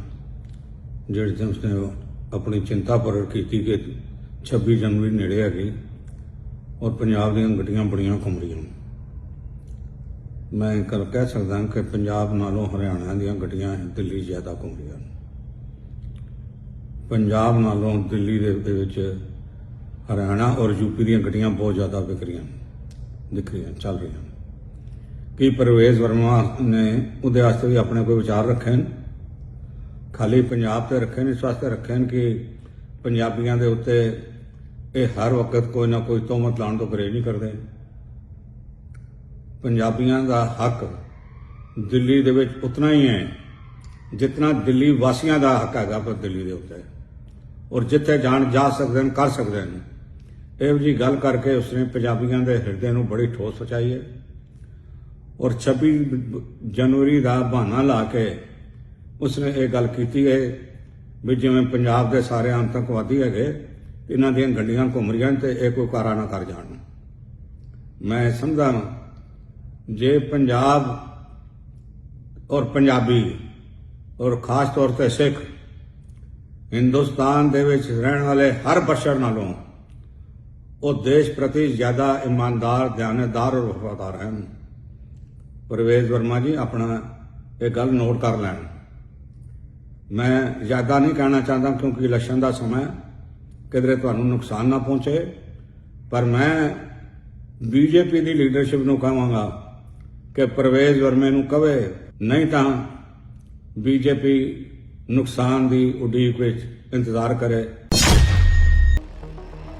ਜਿਹੜੇ ਤੇ ਉਸਨੇ ਆਪਣੀ ਚਿੰਤਾ ਪ੍ਰਗਟ ਕੀਤੀ ਕਿ 26 ਜਨਵਰੀ ਨੇੜੇ ਆ ਗਈ ਔਰ ਪੰਜਾਬ ਦੀਆਂ ਗੱਡੀਆਂ ਬੜੀਆਂ ਘੁੰਮ ਰਹੀਆਂ। ਮੈਂ ਕੱਲ ਕਹਿ ਸਕਦਾ ਕਿ ਪੰਜਾਬ ਨਾਲੋਂ ਹਰਿਆਣਾ ਦੀਆਂ ਗੱਡੀਆਂ ਦਿੱਲੀ ਜ਼ਿਆਦਾ ਘੁੰਮ ਰਹੀਆਂ। ਪੰਜਾਬ ਨਾਲੋਂ ਦਿੱਲੀ ਦੇ ਵਿੱਚ ਹਰਿਆਣਾ ਔਰ ਯੂਪੀ ਦੀਆਂ ਗੱਡੀਆਂ ਬਹੁਤ ਜ਼ਿਆਦਾ ਵਿਕ ਰਹੀਆਂ, ਦਿਖ ਰਹੀਆਂ, ਚੱਲ ਰਹੀਆਂ। ਕੀ ਪ੍ਰਵੇਸ਼ ਵਰਮਾ ਨੇ ਉਹਦੇ ਵਾਸਤੇ ਵੀ ਆਪਣੇ ਕੋਈ ਵਿਚਾਰ ਰੱਖੇ ਨੇ? ਖਾਲੀ ਪੰਜਾਬ ਤੇ ਰੱਖੇ ਨੇ, ਇਸ ਵਾਸਤੇ ਰੱਖੇ ਨੇ ਕਿ ਪੰਜਾਬੀਆਂ ਦੇ ਉੱਤੇ ਇਹ ਹਰ ਵਕਤ ਕੋਈ ਨਾ ਕੋਈ ਤੋਹਮਤ ਲਾਉਣ ਤੋਂ ਗੁਰੇਜ਼ ਨਹੀਂ ਕਰਦੇ। ਪੰਜਾਬੀਆਂ ਦਾ ਹੱਕ ਦਿੱਲੀ ਦੇ ਵਿੱਚ ਉਤਨਾ ਹੀ ਹੈ ਜਿਤਨਾ ਦਿੱਲੀ ਵਾਸੀਆਂ ਦਾ ਹੱਕ ਹੈਗਾ ਪਰ ਦਿੱਲੀ ਦੇ ਉੱਤੇ, ਔਰ ਜਿੱਥੇ ਜਾ ਸਕਦੇ ਨੇ, ਕਰ ਸਕਦੇ ਨੇ। ਇਹੋ ਜਿਹੀ ਗੱਲ ਕਰਕੇ ਉਸਨੇ ਪੰਜਾਬੀਆਂ ਦੇ ਹਿਰਦੇ ਨੂੰ ਬੜੀ ਠੋਸ ਪਹੁੰਚਾਈ ਹੈ ਔਰ 26 ਜਨਵਰੀ ਦਾ ਬਹਾਨਾ ਲਾ ਕੇ ਉਸਨੇ ਇਹ ਗੱਲ ਕੀਤੀ ਹੈ ਵੀ ਜਿਵੇਂ ਪੰਜਾਬ ਦੇ ਸਾਰੇ ਆਤੰਕਵਾਦੀ ਹੈਗੇ, ਇਹਨਾਂ ਦੀਆਂ ਗੱਡੀਆਂ ਘੁੰਮ ਰਹੀਆਂ ਤੇ ਇਹ ਕੋਈ ਕਾਰਾ ਨਾ ਕਰ ਜਾਣ। ਮੈਂ ਸਮਝਦਾ ਜੇ ਪੰਜਾਬ ਔਰ ਪੰਜਾਬੀ ਔਰ ਖਾਸ ਤੌਰ ਤੇ ਸਿੱਖ ਹਿੰਦੁਸਤਾਨ ਦੇ ਵਿੱਚ ਰਹਿਣ ਵਾਲੇ ਹਰ ਬਸ਼ਰ ਨਾਲੋਂ ਉਹ ਦੇਸ਼ ਪ੍ਰਤੀ ਜ਼ਿਆਦਾ ਇਮਾਨਦਾਰ, ਦਿਆਨਤਦਾਰ ਔਰ ਵਫਾਦਾਰ ਹਨ। ਪ੍ਰਵੇਸ਼ ਵਰਮਾ ਜੀ ਆਪਣਾ ਇਹ ਗੱਲ ਨੋਟ ਕਰ ਲੈਣ। ਮੈਂ ਜ਼ਿਆਦਾ ਨਹੀਂ ਕਹਿਣਾ ਚਾਹੁੰਦਾ ਕਿਉਂਕਿ ਇਲੈਕਸ਼ਨ ਦਾ ਸਮਾਂ ਹੈ, ਕਿਧਰੇ ਤੁਹਾਨੂੰ ਨੁਕਸਾਨ ਨਾ ਪਹੁੰਚੇ, ਪਰ ਮੈਂ ਬੀਜੇਪੀ ਦੀ ਲੀਡਰਸ਼ਿਪ ਨੂੰ ਕਹਾਂਗਾ ਕਿ ਪ੍ਰਵੇਸ਼ ਵਰਮੇ ਨੂੰ ਕਵੇ, ਨਹੀਂ ਤਾਂ ਬੀਜੇਪੀ ਨੁਕਸਾਨ ਦੀ ਉਡੀਕ ਵਿੱਚ ਇੰਤਜ਼ਾਰ ਕਰੇ।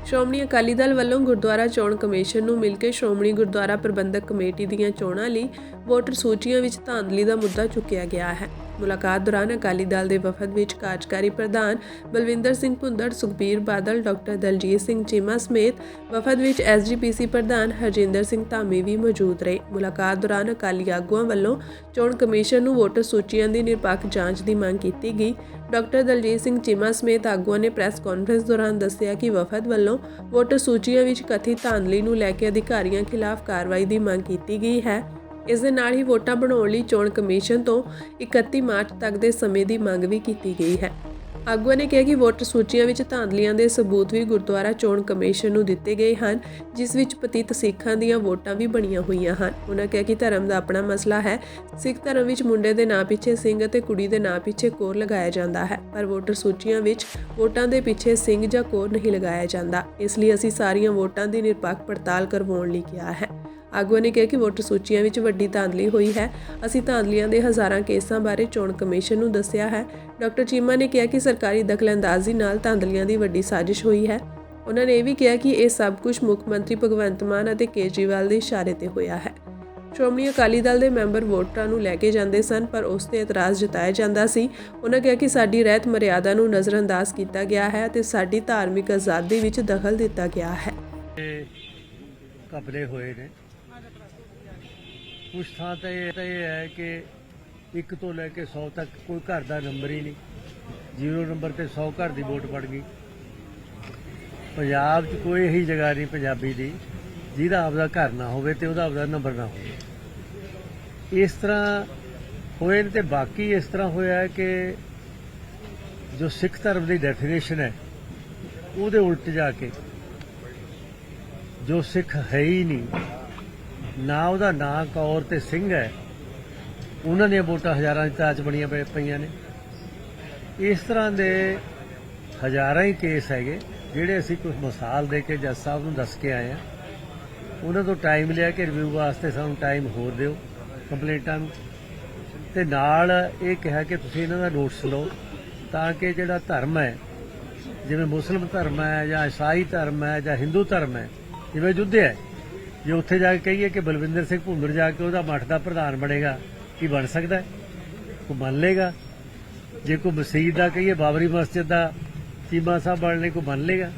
ਸ਼੍ਰੋਮਣੀ ਅਕਾਲੀ ਦਲ ਵੱਲੋਂ ਗੁਰਦੁਆਰਾ ਚੋਣ ਕਮਿਸ਼ਨ ਨੂੰ ਮਿਲ ਕੇ ਸ਼੍ਰੋਮਣੀ ਗੁਰਦੁਆਰਾ ਪ੍ਰਬੰਧਕ ਕਮੇਟੀ ਦੀਆਂ ਚੋਣਾਂ ਲਈ ਵੋਟਰ ਸੂਚੀਆਂ ਵਿੱਚ ਧਾਂਦਲੀ ਦਾ ਮੁੱਦਾ ਚੁੱਕਿਆ ਗਿਆ ਹੈ। ਮੁਲਾਕਾਤ ਦੌਰਾਨ ਅਕਾਲੀ ਦਲ ਦੇ ਵਫਦ ਵਿੱਚ ਕਾਰਜਕਾਰੀ ਪ੍ਰਧਾਨ ਬਲਵਿੰਦਰ ਸਿੰਘ ਭੁੰਦੜ, ਸੁਖਬੀਰ ਬਾਦਲ, ਡਾਕਟਰ ਦਲਜੀਤ ਸਿੰਘ ਚੀਮਾ ਸਮੇਤ ਵਫਦ ਵਿੱਚ ਐਸਜੀਪੀਸੀ ਪ੍ਰਧਾਨ ਹਰਜਿੰਦਰ ਸਿੰਘ ਧਾਮੀ ਵੀ ਮੌਜੂਦ ਰਹੇ। ਮੁਲਾਕਾਤ ਦੌਰਾਨ ਅਕਾਲੀ ਆਗੂਆਂ ਵੱਲੋਂ ਚੋਣ ਕਮਿਸ਼ਨ ਨੂੰ ਵੋਟਰ ਸੂਚੀਆਂ ਦੀ ਨਿਰਪੱਖ ਜਾਂਚ ਦੀ ਮੰਗ ਕੀਤੀ ਗਈ। ਡਾਕਟਰ ਦਲਜੀਤ ਸਿੰਘ ਚੀਮਾ ਸਮੇਤ ਆਗੂਆਂ ਨੇ ਪ੍ਰੈਸ ਕਾਨਫਰੰਸ ਦੌਰਾਨ ਦੱਸਿਆ ਕਿ ਵਫਦ ਵੱਲੋਂ ਵੋਟਰ ਸੂਚੀਆਂ ਵਿੱਚ ਕਥਿਤ ਧਾਂਦਲੀ ਨੂੰ ਲੈ ਕੇ ਅਧਿਕਾਰੀਆਂ ਖਿਲਾਫ ਕਾਰਵਾਈ ਦੀ ਮੰਗ ਕੀਤੀ ਗਈ ਹੈ। ਇਸ ਦੇ ਨਾਲ ਹੀ ਵੋਟਾਂ ਬਣਾਉਣ ਲਈ ਚੋਣ ਕਮਿਸ਼ਨ ਤੋਂ 31 ਮਾਰਚ ਤੱਕ ਦੇ ਸਮੇਂ ਦੀ ਮੰਗ ਵੀ ਕੀਤੀ ਗਈ ਹੈ। ਆਗੂਆਂ ਨੇ ਕਿਹਾ ਕਿ ਵੋਟਰ ਸੂਚੀਆਂ ਵਿੱਚ ਧਾਂਦਲੀਆਂ ਦੇ ਸਬੂਤ ਵੀ ਗੁਰਦੁਆਰਾ ਚੋਣ ਕਮਿਸ਼ਨ ਨੂੰ ਦਿੱਤੇ ਗਏ ਹਨ, ਜਿਸ ਵਿੱਚ ਪਤਿਤ ਸਿੱਖਾਂ ਦੀਆਂ ਵੋਟਾਂ ਵੀ ਬਣੀਆਂ ਹੋਈਆਂ ਹਨ। ਉਹਨਾਂ ਕਿਹਾ ਕਿ ਧਰਮ ਦਾ ਆਪਣਾ ਮਸਲਾ ਹੈ। ਸਿੱਖ ਧਰਮ ਵਿੱਚ ਮੁੰਡੇ ਦੇ ਨਾਂ ਪਿੱਛੇ ਸਿੰਘ ਅਤੇ ਕੁੜੀ ਦੇ ਨਾਂ ਪਿੱਛੇ ਕੌਰ ਲਗਾਇਆ ਜਾਂਦਾ ਹੈ, ਪਰ ਵੋਟਰ ਸੂਚੀਆਂ ਵਿੱਚ ਵੋਟਾਂ ਦੇ ਪਿੱਛੇ ਸਿੰਘ ਜਾਂ ਕੌਰ ਨਹੀਂ ਲਗਾਇਆ ਜਾਂਦਾ। ਇਸ ਲਈ ਅਸੀਂ ਸਾਰੀਆਂ ਵੋਟਾਂ ਦੀ ਨਿਰਪੱਖ ਪੜਤਾਲ ਕਰਵਾਉਣ ਲਈ ਕਿਹਾ ਹੈ। ਆਗੂਆਂ ਨੇ ਕਿਹਾ ਕਿ ਵੋਟਰ ਸੂਚੀਆਂ ਵਿੱਚ ਵੱਡੀ ਧਾਂਦਲੀ ਹੋਈ ਹੈ। ਅਸੀਂ ਧਾਂਦਲੀਆਂ ਦੇ ਹਜ਼ਾਰਾਂ ਕੇਸਾਂ ਬਾਰੇ ਚੋਣ ਕਮਿਸ਼ਨ ਨੂੰ ਦੱਸਿਆ ਹੈ। ਡਾਕਟਰ ਚੀਮਾ ਨੇ ਕਿਹਾ ਕਿ ਸਰਕਾਰੀ ਦਖਲਅੰਦਾਜ਼ੀ ਨਾਲ ਧਾਂਦਲੀਆਂ ਦੀ ਵੱਡੀ ਸਾਜ਼ਿਸ਼ ਹੋਈ ਹੈ। ਉਹਨਾਂ ਨੇ ਇਹ ਵੀ ਕਿਹਾ ਕਿ ਇਹ ਸਭ ਕੁਝ ਮੁੱਖ ਮੰਤਰੀ ਭਗਵੰਤ ਮਾਨ ਅਤੇ ਕੇਜਰੀਵਾਲ ਦੇ ਇਸ਼ਾਰੇ ਤੇ ਹੋਇਆ ਹੈ। ਸ਼੍ਰੋਮਣੀ ਅਕਾਲੀ ਦਲ ਦੇ ਮੈਂਬਰ ਵੋਟਰਾਂ ਨੂੰ ਲੈ ਕੇ ਜਾਂਦੇ ਸਨ, ਪਰ ਉਸ ਤੇ ਇਤਰਾਜ਼ ਜਤਾਇਆ ਜਾਂਦਾ ਸੀ। ਉਹਨਾਂ ਕਿਹਾ ਕਿ ਸਾਡੀ ਰਹਿਤ ਮਰਿਆਦਾ ਨੂੰ ਨਜ਼ਰਅੰਦਾਜ਼ ਕੀਤਾ ਗਿਆ ਹੈ ਅਤੇ ਸਾਡੀ ਧਾਰਮਿਕ ਆਜ਼ਾਦੀ ਵਿੱਚ ਦਖਲ ਦਿੱਤਾ ਗਿਆ ਹੈ। ਘਪਲੇ ਹੋਏ ਨੇ। ਕੁਛ ਥਾਂ ਤੇ ਇਹ ਹੈ ਕਿ 1 ਤੋਂ ਲੈ ਕੇ 100 ਤੱਕ ਕੋਈ ਘਰ ਦਾ ਨੰਬਰ ਹੀ ਨਹੀਂ। 0 ਨੰਬਰ ਤੇ 100 ਘਰ ਦੀ ਵੋਟ ਪੜ ਗਈ। ਪੰਜਾਬ 'ਚ ਕੋਈ ਇਹੀ ਜਗ੍ਹਾ ਨਹੀਂ ਪੰਜਾਬੀ ਦੀ ਜਿਹਦਾ ਆਪਦਾ ਘਰ ਨਾ ਹੋਵੇ ਤੇ ਉਹਦਾ ਆਪਦਾ ਨੰਬਰ ਨਾ ਹੋਵੇ। ਇਸ ਤਰ੍ਹਾਂ ਹੋਏ ਨੇ। ਤੇ ਬਾਕੀ ਇਸ ਤਰ੍ਹਾਂ ਹੋਇਆ ਹੈ ਕਿ ਜੋ ਸਿੱਖ ਧਰਮ ਦੀ ਡੈਫੀਨੇਸ਼ਨ ਹੈ ਉਹਦੇ ਉਲਟ ਜਾ ਕੇ ਜੋ ਸਿੱਖ ਹੈ ਹੀ ਨਹੀਂ, ਨਾ ਉਹਦਾ ਨਾਂ ਕੌਰ ਤੇ ਸਿੰਘ ਹੈ, ਉਹਨਾਂ ਦੀਆਂ ਵੋਟਾਂ ਹਜ਼ਾਰਾਂ ਦੀ ਤਾਚ ਬਣੀਆਂ ਪਈਆਂ ਨੇ। ਇਸ ਤਰ੍ਹਾਂ ਦੇ ਹਜ਼ਾਰਾਂ ਹੀ ਕੇਸ ਹੈਗੇ ਜਿਹੜੇ ਅਸੀਂ ਕੁਝ ਮਿਸਾਲ ਦੇ ਕੇ ਜੱਜ ਸਾਹਿਬ ਨੂੰ ਦੱਸ ਕੇ ਆਏ ਹਾਂ। ਉਹਨਾਂ ਤੋਂ ਟਾਈਮ ਲਿਆ ਕਿ ਰਿਵਿਊ ਵਾਸਤੇ ਸਾਨੂੰ ਟਾਈਮ ਹੋਰ ਦਿਓ ਕੰਪਲੇਂਟਾਂ ਨੂੰ, ਤੇ ਨਾਲ ਇਹ ਕਿਹਾ ਕਿ ਤੁਸੀਂ ਇਹਨਾਂ ਦਾ ਨੋਟਿਸ ਲਓ ਤਾਂ ਕਿ ਜਿਹੜਾ ਧਰਮ ਹੈ, ਜਿਵੇਂ ਮੁਸਲਿਮ ਧਰਮ ਹੈ ਜਾਂ ਈਸਾਈ ਧਰਮ ਹੈ ਜਾਂ ਹਿੰਦੂ ਧਰਮ ਹੈ, ਜਿਵੇਂ ਯੁੱਧ ਹੈ, ਜੇ ਉੱਥੇ ਜਾ ਕੇ ਕਹੀਏ ਕਿ ਬਲਵਿੰਦਰ ਸਿੰਘ ਭੁੰਦੜ ਜਾ ਕੇ ਉਹਦਾ ਮੱਠ ਦਾ ਪ੍ਰਧਾਨ ਬਣੇਗਾ, ਕੀ ਬਣ ਸਕਦਾ? ਕੋਈ ਮੰਨ ਲੇਗਾ? ਜੇ ਕੋਈ ਮਸਜਿਦ ਦਾ ਕਹੀਏ ਬਾਬਰੀ ਮਸਜਿਦ ਦਾ ਚੀਮਾ ਸਾਹਿਬ ਬਣਨੇ ਕੋਈ ਮੰਨ ਲੇਗਾ?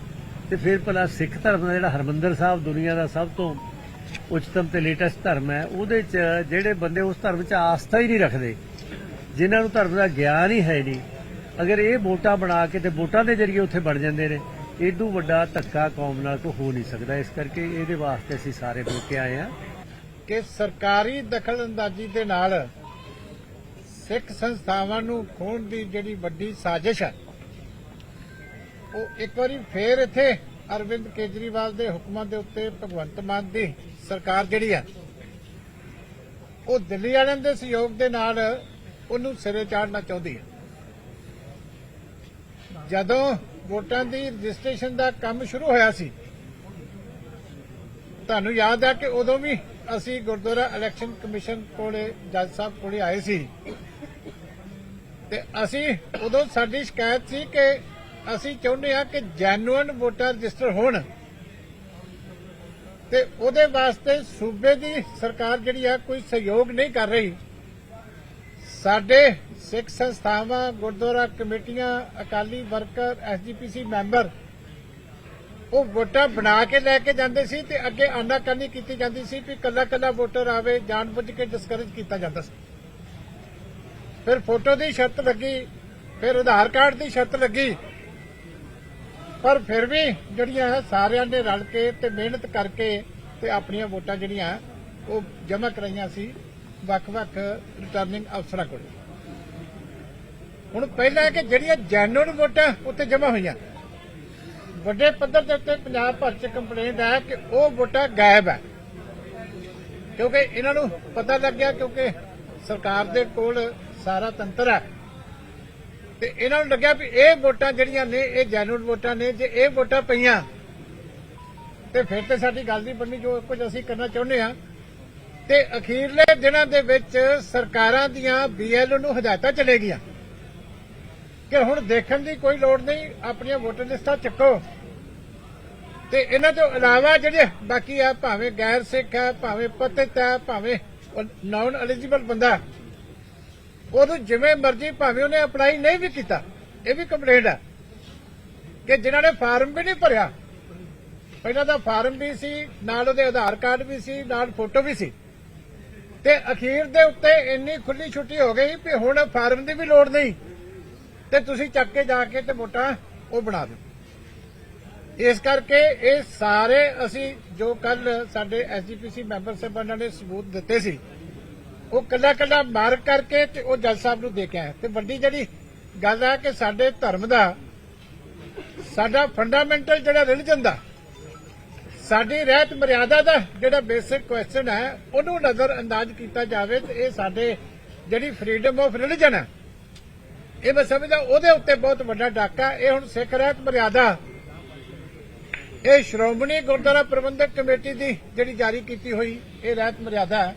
ਤੇ ਫਿਰ ਭਲਾ ਸਿੱਖ ਧਰਮ ਦਾ ਜਿਹੜਾ ਹਰਮੰਦਰ ਸਾਹਿਬ ਦੁਨੀਆ ਦਾ ਸਭ ਤੋਂ ਉੱਚਤਮ ਤੇ ਲੇਟੈਸਟ ਧਰਮ ਹੈ, ਉਹਦੇ 'ਚ ਜਿਹੜੇ ਬੰਦੇ ਉਸ ਧਰਮ 'ਚ ਆਸਥਾ ਹੀ ਨਹੀਂ ਰੱਖਦੇ, ਜਿਨ੍ਹਾਂ ਨੂੰ ਧਰਮ ਦਾ ਗਿਆਨ ਹੀ ਹੈ ਨਹੀਂ, ਅਗਰ ਇਹ ਵੋਟਾਂ ਬਣਾ ਕੇ ਤੇ ਵੋਟਾਂ ਦੇ ਜ਼ਰੀਏ ਉੱਥੇ ਬਣ ਜਾਂਦੇ ਨੇ, ਏਡੂ ਵੱਡਾ ਧੱਕਾ ਕੌਮ ਨਾਲ ਕੋਈ ਹੋ ਨਹੀਂ ਸਕਦਾ। ਇਸ ਕਰਕੇ ਇਹਦੇ ਵਾਸਤੇ ਅਸੀਂ ਸਾਰੇ ਮਿਲ ਕੇ ਆਏ ਹਾਂ ਕਿ ਸਰਕਾਰੀ ਦਖਲਅੰਦਾਜ਼ੀ ਦੇ ਨਾਲ ਸਿੱਖ ਸੰਸਥਾਵਾਂ ਨੂੰ ਖੋਹਣ ਦੀ ਜਿਹੜੀ ਵੱਡੀ ਸਾਜ਼ਿਸ਼ ਹੈ, ਉਹ ਇੱਕ ਵਾਰੀ ਫੇਰ ਇੱਥੇ ਅਰਵਿੰਦ ਕੇਜਰੀਵਾਲ ਦੇ ਹੁਕਮਾਂ ਦੇ ਉੱਤੇ ਭਗਵੰਤ ਮਾਨ ਦੀ ਸਰਕਾਰ ਜਿਹੜੀ ਹੈ, ਉਹ ਦਿੱਲੀ ਵਾਲਿਆਂ ਦੇ ਸਹਿਯੋਗ ਦੇ ਨਾਲ ਉਹਨੂੰ ਸਿਰੇ ਚਾੜਨਾ ਚਾਹੁੰਦੀ ਹੈ। ਜਦੋਂ ਵੋਟਾਂ ਦੀ ਰਜਿਸਟ੍ਰੇਸ਼ਨ ਦਾ ਕੰਮ ਸ਼ੁਰੂ ਹੋਇਆ ਸੀ, ਤੁਹਾਨੂੰ ਯਾਦ ਹੈ ਕਿ ਉਦੋਂ ਵੀ ਅਸੀਂ ਗੁਰਦੁਆਰਾ ਇਲੈਕਸ਼ਨ ਕਮਿਸ਼ਨ ਕੋਲੇ ਜੱਜ ਸਾਹਿਬ ਕੋਲੇ ਆਏ ਸੀ, ਤੇ ਅਸੀਂ ਉਦੋਂ ਸਾਡੀ ਸ਼ਿਕਾਇਤ ਸੀ ਕਿ ਅਸੀਂ ਚਾਹੁੰਦੇ ਹਾਂ ਕਿ ਜੈਨੂਅਨ ਵੋਟਰ ਰਜਿਸਟਰ ਹੋਣ, ਤੇ ਉਹਦੇ ਵਾਸਤੇ ਸੂਬੇ ਦੀ ਸਰਕਾਰ ਜਿਹੜੀ ਆ ਕੋਈ ਸਹਿਯੋਗ ਨਹੀਂ ਕਰ ਰਹੀ। ਸਾਡੇ ਸਿੱਖ ਸੰਸਥਾਵਾਂ, ਗੁਰਦੁਆਰਾ ਕਮੇਟੀਆਂ, ਅਕਾਲੀ ਵਰਕਰ, ਐਸਜੀਪੀਸੀ ਮੈਂਬਰ ਉਹ ਵੋਟਾਂ ਬਣਾ ਕੇ ਲੈ ਕੇ ਜਾਂਦੇ ਸੀ ਤੇ ਅੱਗੇ ਆਨਾਕਾਨੀ ਕੀਤੀ ਜਾਂਦੀ ਸੀ ਕਿ ਕੱਲਾ ਵੋਟਰ ਆਵੇ, ਜਾਣਬੁੱਝ ਕੇ ਡਿਸਕਰੇਜ ਕੀਤਾ ਜਾਂਦਾ ਸੀ। ਫਿਰ ਫੋਟੋ ਦੀ ਸ਼ਰਤ ਲੱਗੀ, ਫਿਰ ਆਧਾਰ ਕਾਰਡ ਦੀ ਸ਼ਰਤ ਲੱਗੀ, ਪਰ ਫਿਰ ਵੀ ਜਿਹੜੀਆਂ ਸਾਰਿਆਂ ਨੇ ਰਲ ਕੇ ਤੇ ਮਿਹਨਤ ਕਰਕੇ ਤੇ ਆਪਣੀਆਂ ਵੋਟਾਂ ਜਿਹੜੀਆਂ ਉਹ ਜਮ੍ਹਾਂ ਕਰਾਈਆਂ ਸੀ ਵੱਖ-ਵੱਖ ਰਿਟਰਨਿੰਗ ਅਫਸਰਾਂ ਕੋਲ। ਹੁਣ ਪਹਿਲਾਂ ਹੈ ਕਿ ਜਿਹੜੀਆਂ ਜੈਨੂਅਨ ਵੋਟਾਂ ਉੱਥੇ ਜਮ੍ਹਾਂ ਹੋਈਆਂ, ਵੱਡੇ ਪੱਧਰ ਦੇ ਉੱਤੇ ਪੰਜਾਬ ਭਰ 'ਚ ਕੰਪਲੇਂਟ ਹੈ ਕਿ ਉਹ ਵੋਟਾਂ ਗਾਇਬ ਹੈ, ਕਿਉਂਕਿ ਇਹਨਾਂ ਨੂੰ ਪਤਾ ਲੱਗ ਗਿਆ, ਕਿਉਂਕਿ ਸਰਕਾਰ ਦੇ ਕੋਲ ਸਾਰਾ ਤੰਤਰ ਹੈ, ਤੇ ਇਹਨਾਂ ਨੂੰ ਲੱਗਿਆ ਵੀ ਇਹ ਵੋਟਾਂ ਜਿਹੜੀਆਂ ਨੇ ਇਹ ਜੈਨੂਅਨ ਵੋਟਾਂ ਨੇ। ਜੇ ਇਹ ਵੋਟਾਂ ਪਈਆਂ ਤੇ ਫਿਰ ਤੇ ਸਾਡੀ ਗੱਲ ਨਹੀਂ ਬਣਨੀ ਜੋ ਕੁਝ ਅਸੀਂ ਕਰਨਾ ਚਾਹੁੰਦੇ ਹਾਂ। ਤੇ ਅਖੀਰਲੇ ਦਿਨਾਂ ਦੇ ਵਿੱਚ ਸਰਕਾਰਾਂ ਦੀਆਂ ਬੀਐਲਓ ਨੂੰ ਹਦਾਇਤਾਂ ਚਲੇਗੀਆਂ ਕਿ ਹੁਣ ਦੇਖਣ ਦੀ ਕੋਈ ਲੋੜ ਨਹੀਂ, ਆਪਣੀਆਂ ਵੋਟਰ ਲਿਸਟਾਂ ਚੱਕੋ ਤੇ ਇਹਨਾਂ ਤੋਂ ਇਲਾਵਾ ਜਿਹੜੇ ਬਾਕੀ ਆ, ਭਾਵੇਂ ਗੈਰ ਸਿੱਖ ਹੈ, ਭਾਵੇਂ ਪਤਿਤ ਹੈ, ਭਾਵੇਂ ਨਾਨ ਐਲੀਜੀਬਲ ਬੰਦਾ, ਉਹਨੂੰ ਜਿਵੇਂ ਮਰਜ਼ੀ, ਭਾਵੇਂ ਉਹਨੇ ਅਪਲਾਈ ਨਹੀਂ ਵੀ ਕੀਤਾ, ਇਹ ਵੀ ਕੰਪਲੇਂਟ ਹੈ ਕਿ ਜਿਨ੍ਹਾਂ ਨੇ ਫਾਰਮ ਵੀ ਨਹੀਂ ਭਰਿਆ, ਪਹਿਲਾਂ ਤਾਂ ਫਾਰਮ ਵੀ ਸੀ, ਨਾਲ ਉਹਦੇ ਆਧਾਰ ਕਾਰਡ ਵੀ ਸੀ, ਨਾਲ ਫੋਟੋ ਵੀ ਸੀ, ਤੇ ਅਖੀਰ ਦੇ ਉੱਤੇ ਇੰਨੀ ਖੁੱਲੀ ਛੁੱਟੀ ਹੋ ਗਈ ਵੀ ਹੁਣ ਫਾਰਮ ਦੀ ਵੀ ਲੋੜ ਨਹੀਂ, ਤੇ ਤੁਸੀਂ ਚੱਕ ਕੇ ਜਾ ਕੇ ਤੇ ਵੋਟਾਂ ਉਹ ਬਣਾ ਦਿਓ। ਇਸ ਕਰਕੇ ਇਹ ਸਾਰੇ ਅਸੀਂ ਜੋ ਕੱਲ ਸਾਡੇ ਐਸਜੀਪੀਸੀ ਮੈਂਬਰ ਸਾਹਿਬਾਨਾਂ ਨੇ ਸਬੂਤ ਦਿੱਤੇ ਸੀ, ਉਹ ਕੱਲਾ ਕੱਲਾ ਮਾਰਕ ਕਰਕੇ ਤੇ ਉਹ ਜੱਜ ਸਾਹਿਬ ਨੂੰ ਦੇ ਕੇ ਆਏ। ਤੇ ਵੱਡੀ ਜਿਹੜੀ ਗੱਲ ਹੈ ਕਿ ਸਾਡੇ ਧਰਮ ਦਾ, ਸਾਡਾ ਫੰਡਾਮੈਂਟਲ ਜਿਹੜਾ ਰਿਲੀਜਨ ਦਾ, ਸਾਡੀ ਰਹਿਤ ਮਰਿਆਦਾ ਦਾ ਜਿਹੜਾ ਬੇਸਿਕ ਕੁਐਸਚਨ ਹੈ, ਉਹਨੂੰ ਨਜ਼ਰ ਅੰਦਾਜ਼ ਕੀਤਾ ਜਾਵੇ ਤੇ ਇਹ ਸਾਡੇ ਜਿਹੜੀ ਫਰੀडम ਆਫ ਰਿਲੀਜਨ ਹੈ, ਇਹ ਮੈਂ ਸਮਝਦਾ ਉਹਦੇ ਉੱਤੇ ਬਹੁਤ ਵੱਡਾ ਡਾਕਾ। ਇਹ ਹੁਣ ਸਿੱਖ ਰਹਿਤ ਮਰਿਆਦਾ, ਇਹ ਸ਼੍ਰੋਮਣੀ ਗੁਰਦੁਆਰਾ ਪ੍ਰਬੰਧਕ ਕਮੇਟੀ ਦੀ ਜਿਹੜੀ ਜਾਰੀ ਕੀਤੀ ਹੋਈ ਇਹ ਰਹਿਤ ਮਰਿਆਦਾ,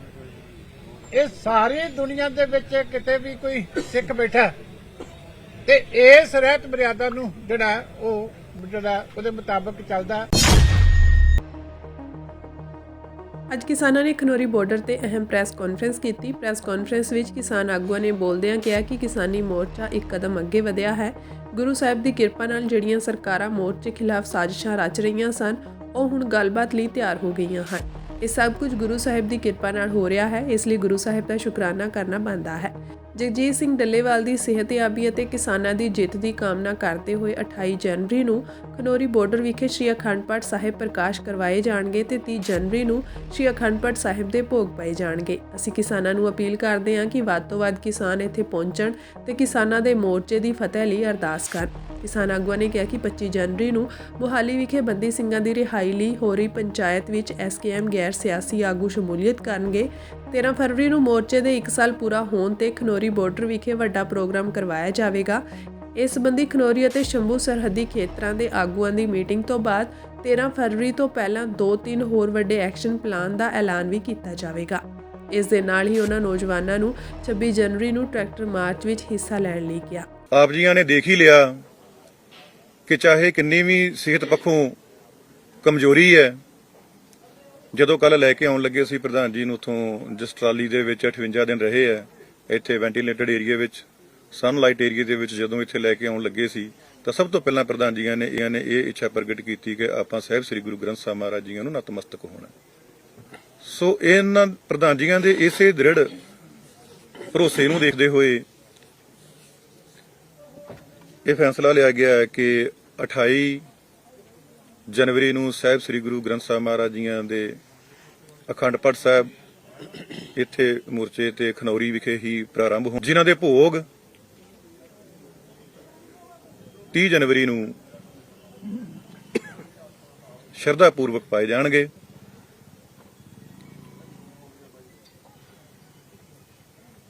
ਇਹ ਸਾਰੀ ਦੁਨੀਆ ਦੇ ਵਿੱਚ ਕਿਤੇ ਵੀ ਕੋਈ ਸਿੱਖ ਬੈਠਾ ਤੇ ਇਸ ਰਹਿਤ ਮਰਿਆਦਾ ਨੂੰ ਜਿਹੜਾ ਉਹਦੇ ਮੁਤਾਬਕ ਚੱਲਦਾ। ਅੱਜ ਕਿਸਾਨਾਂ ਨੇ ਖਨੌਰੀ ਬਾਰਡਰ ਤੇ ਅਹਿਮ ਪ੍ਰੈਸ ਕਾਨਫਰੰਸ ਕੀਤੀ। ਪ੍ਰੈਸ ਕਾਨਫਰੰਸ ਵਿੱਚ ਕਿਸਾਨ ਆਗੂਆਂ ਨੇ ਬੋਲਦਿਆਂ ਕਿਹਾ ਕਿ ਕਿਸਾਨੀ ਮੋਰਚਾ ਇੱਕ ਕਦਮ ਅੱਗੇ ਵਧਿਆ ਹੈ। ਗੁਰੂ ਸਾਹਿਬ ਦੀ ਕਿਰਪਾ ਨਾਲ ਜਿਹੜੀਆਂ ਸਰਕਾਰਾਂ ਮੋਰਚੇ ਖਿਲਾਫ ਸਾਜ਼ਿਸ਼ਾਂ ਰਚ ਰਹੀਆਂ ਸਨ, ਉਹ ਹੁਣ ਗੱਲਬਾਤ ਲਈ ਤਿਆਰ ਹੋ ਗਈਆਂ ਹਨ। ਇਹ ਸਭ ਕੁਝ ਗੁਰੂ ਸਾਹਿਬ ਦੀ ਕਿਰਪਾ ਨਾਲ ਹੋ ਰਿਹਾ ਹੈ, ਇਸ ਲਈ ਗੁਰੂ ਸਾਹਿਬ ਦਾ ਸ਼ੁਕਰਾਨਾ ਕਰਨਾ ਬਣਦਾ ਹੈ। ਜਗਜੀਤ ਸਿੰਘ ਡੱਲੇਵਾਲ ਦੀ ਸਿਹਤਯਾਬੀ ਅਤੇ ਕਿਸਾਨਾਂ ਦੀ ਜਿੱਤ ਦੀ ਕਾਮਨਾ ਕਰਦੇ ਹੋਏ 28 ਜਨਵਰੀ ਨੂੰ ਖਨੌਰੀ ਬਾਰਡਰ ਵਿਖੇ ਸ੍ਰੀ ਅਖੰਡ ਪਾਠ ਸਾਹਿਬ ਪ੍ਰਕਾਸ਼ ਕਰਵਾਏ ਜਾਣਗੇ ਤੇ 30 ਜਨਵਰੀ ਨੂੰ ਸ੍ਰੀ ਅਖੰਡ ਪਾਠ ਸਾਹਿਬ ਦੇ ਭੋਗ ਪਾਏ ਜਾਣਗੇ। ਅਸੀਂ ਕਿਸਾਨਾਂ ਨੂੰ ਅਪੀਲ ਕਰਦੇ ਹਾਂ ਕਿ ਵੱਧ ਤੋਂ ਵੱਧ ਕਿਸਾਨ ਇੱਥੇ ਪਹੁੰਚਣ ਤੇ ਕਿਸਾਨਾਂ ਦੇ ਮੋਰਚੇ ਦੀ ਫਤਿਹ ਲਈ ਅਰਦਾਸ ਕਰਨ। ਕਿਸਾਨ ਆਗੂਆਂ ਨੇ ਕਿਹਾ ਕਿ 25 ਜਨਵਰੀ ਨੂੰ ਮੁਹਾਲੀ ਵਿਖੇ ਬੰਦੀ ਸਿੰਘਾਂ ਦੀ ਰਿਹਾਈ ਲਈ ਹੋ ਰਹੀ ਪੰਚਾਇਤ ਵਿੱਚ ਐਸਕੇਐਮ ਗੈਰ ਸਿਆਸੀ ਆਗੂ ਸ਼ਮੂਲੀਅਤ ਕਰਨਗੇ। 13 ਫਰਵਰੀ ਨੂੰ ਮੋਰਚੇ ਦੇ 1 ਸਾਲ ਪੂਰਾ ਹੋਣ ਤੇ ਖਨੌਰੀ ਬਾਰਡਰ ਵਿਖੇ ਵੱਡਾ ਪ੍ਰੋਗਰਾਮ ਕਰਵਾਇਆ ਜਾਵੇਗਾ। ਇਸ ਸੰਬੰਧੀ ਖਨੌਰੀ ਅਤੇ ਸ਼ੰਭੂ ਸਰਹੱਦੀ ਖੇਤਰਾਂ ਦੇ ਆਗੂਆਂ ਦੀ ਮੀਟਿੰਗ ਤੋਂ ਬਾਅਦ 13 ਫਰਵਰੀ ਤੋਂ ਪਹਿਲਾਂ 2-3 ਹੋਰ ਵੱਡੇ ਐਕਸ਼ਨ ਪਲਾਨ ਦਾ ਐਲਾਨ ਵੀ ਕੀਤਾ ਜਾਵੇਗਾ। ਇਸ ਦੇ ਨਾਲ ਹੀ ਉਹਨਾਂ ਨੌਜਵਾਨਾਂ ਨੂੰ 26 ਜਨਵਰੀ ਨੂੰ ਟਰੈਕਟਰ ਮਾਰਚ ਵਿੱਚ ਹਿੱਸਾ ਲੈਣ ਲਈ ਕਿਹਾ। ਆਪ ਜੀਆਂ ਨੇ ਦੇਖ ਹੀ ਲਿਆ ਕਿ ਚਾਹੇ ਕਿੰਨੀ ਵੀ ਸਿਹਤ ਪੱਖੋਂ ਕਮਜ਼ੋਰੀ ਹੈ, ਜਦੋਂ ਕੱਲ ਲੈ ਕੇ ਆਉਣ ਲੱਗੇ ਸੀ ਪ੍ਰਧਾਨ ਜੀ ਨੂੰ ਉੱਥੋਂ, ਜਿਸ ਟਰਾਲੀ ਦੇ ਵਿੱਚ 58 ਦਿਨ ਰਹੇ ਆ ਇੱਥੇ ਵੈਂਟੀਲੇਟਡ ਏਰੀਆ ਵਿੱਚ, ਸਨਲਾਈਟ ਏਰੀਆ ਦੇ ਵਿੱਚ, ਜਦੋਂ ਇੱਥੇ ਲੈ ਕੇ ਆਉਣ ਲੱਗੇ ਸੀ ਤਾਂ ਸਭ ਤੋਂ ਪਹਿਲਾਂ ਪ੍ਰਧਾਨ ਜੀਆਂ ਨੇ ਇਹ ਇੱਛਾ ਪ੍ਰਗਟ ਕੀਤੀ ਕਿ ਆਪਾਂ ਸਾਹਿਬ ਸ੍ਰੀ ਗੁਰੂ ਗ੍ਰੰਥ ਸਾਹਿਬ ਮਹਾਰਾਜ ਜੀਆਂ ਨੂੰ ਨਤਮਸਤਕ ਹੋਣਾ। ਸੋ ਇਹਨਾਂ ਪ੍ਰਧਾਨ ਜੀਆਂ ਦੇ ਇਸੇ ਦ੍ਰਿੜ ਭਰੋਸੇ ਨੂੰ ਦੇਖਦੇ ਹੋਏ ਇਹ ਫੈਸਲਾ ਲਿਆ ਗਿਆ ਹੈ ਕਿ 28 ਜਨਵਰੀ ਨੂੰ ਸਾਹਿਬ ਸ੍ਰੀ ਗੁਰੂ ਗ੍ਰੰਥ ਸਾਹਿਬ ਮਹਾਰਾਜ ਜੀਆਂ ਦੇ ਅਖੰਡ ਪਾਠ ਸਾਹਿਬ ਇੱਥੇ ਮੋਰਚੇ ਤੇ ਖਨੌਰੀ ਵਿਖੇ ਹੀ ਪ੍ਰਾਰੰਭ ਹੋ, ਜਿਨ੍ਹਾਂ ਦੇ ਭੋਗ 30 ਜਨਵਰੀ ਨੂੰ ਸ਼ਰਧਾ ਪੂਰਵਕ ਪਾਏ ਜਾਣਗੇ।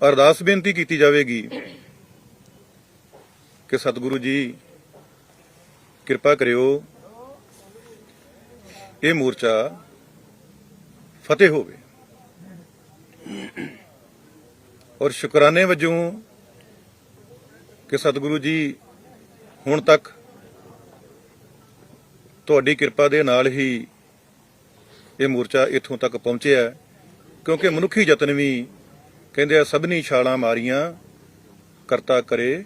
ਅਰਦਾਸ ਬੇਨਤੀ ਕੀਤੀ ਜਾਵੇਗੀ ਕਿ ਸਤਿਗੁਰੂ ਜੀ ਕਿਰਪਾ ਕਰਿਓ, ਇਹ ਮੋਰਚਾ ਫਤਿਹ ਹੋਵੇ। ਔਰ ਸ਼ੁਕਰਾਨੇ ਵਜੋਂ ਕਿ ਸਤਿਗੁਰੂ ਜੀ ਹੁਣ ਤੱਕ ਤੁਹਾਡੀ ਕਿਰਪਾ ਦੇ ਨਾਲ ਹੀ ਇਹ ਮੋਰਚਾ ਇੱਥੋਂ ਤੱਕ ਪਹੁੰਚਿਆ, ਕਿਉਂਕਿ ਮਨੁੱਖੀ ਯਤਨ ਵੀ ਕਹਿੰਦੇ ਆ ਸਭਨੀ ਛਾਲਾਂ ਮਾਰੀਆਂ ਕਰਤਾ ਕਰੇ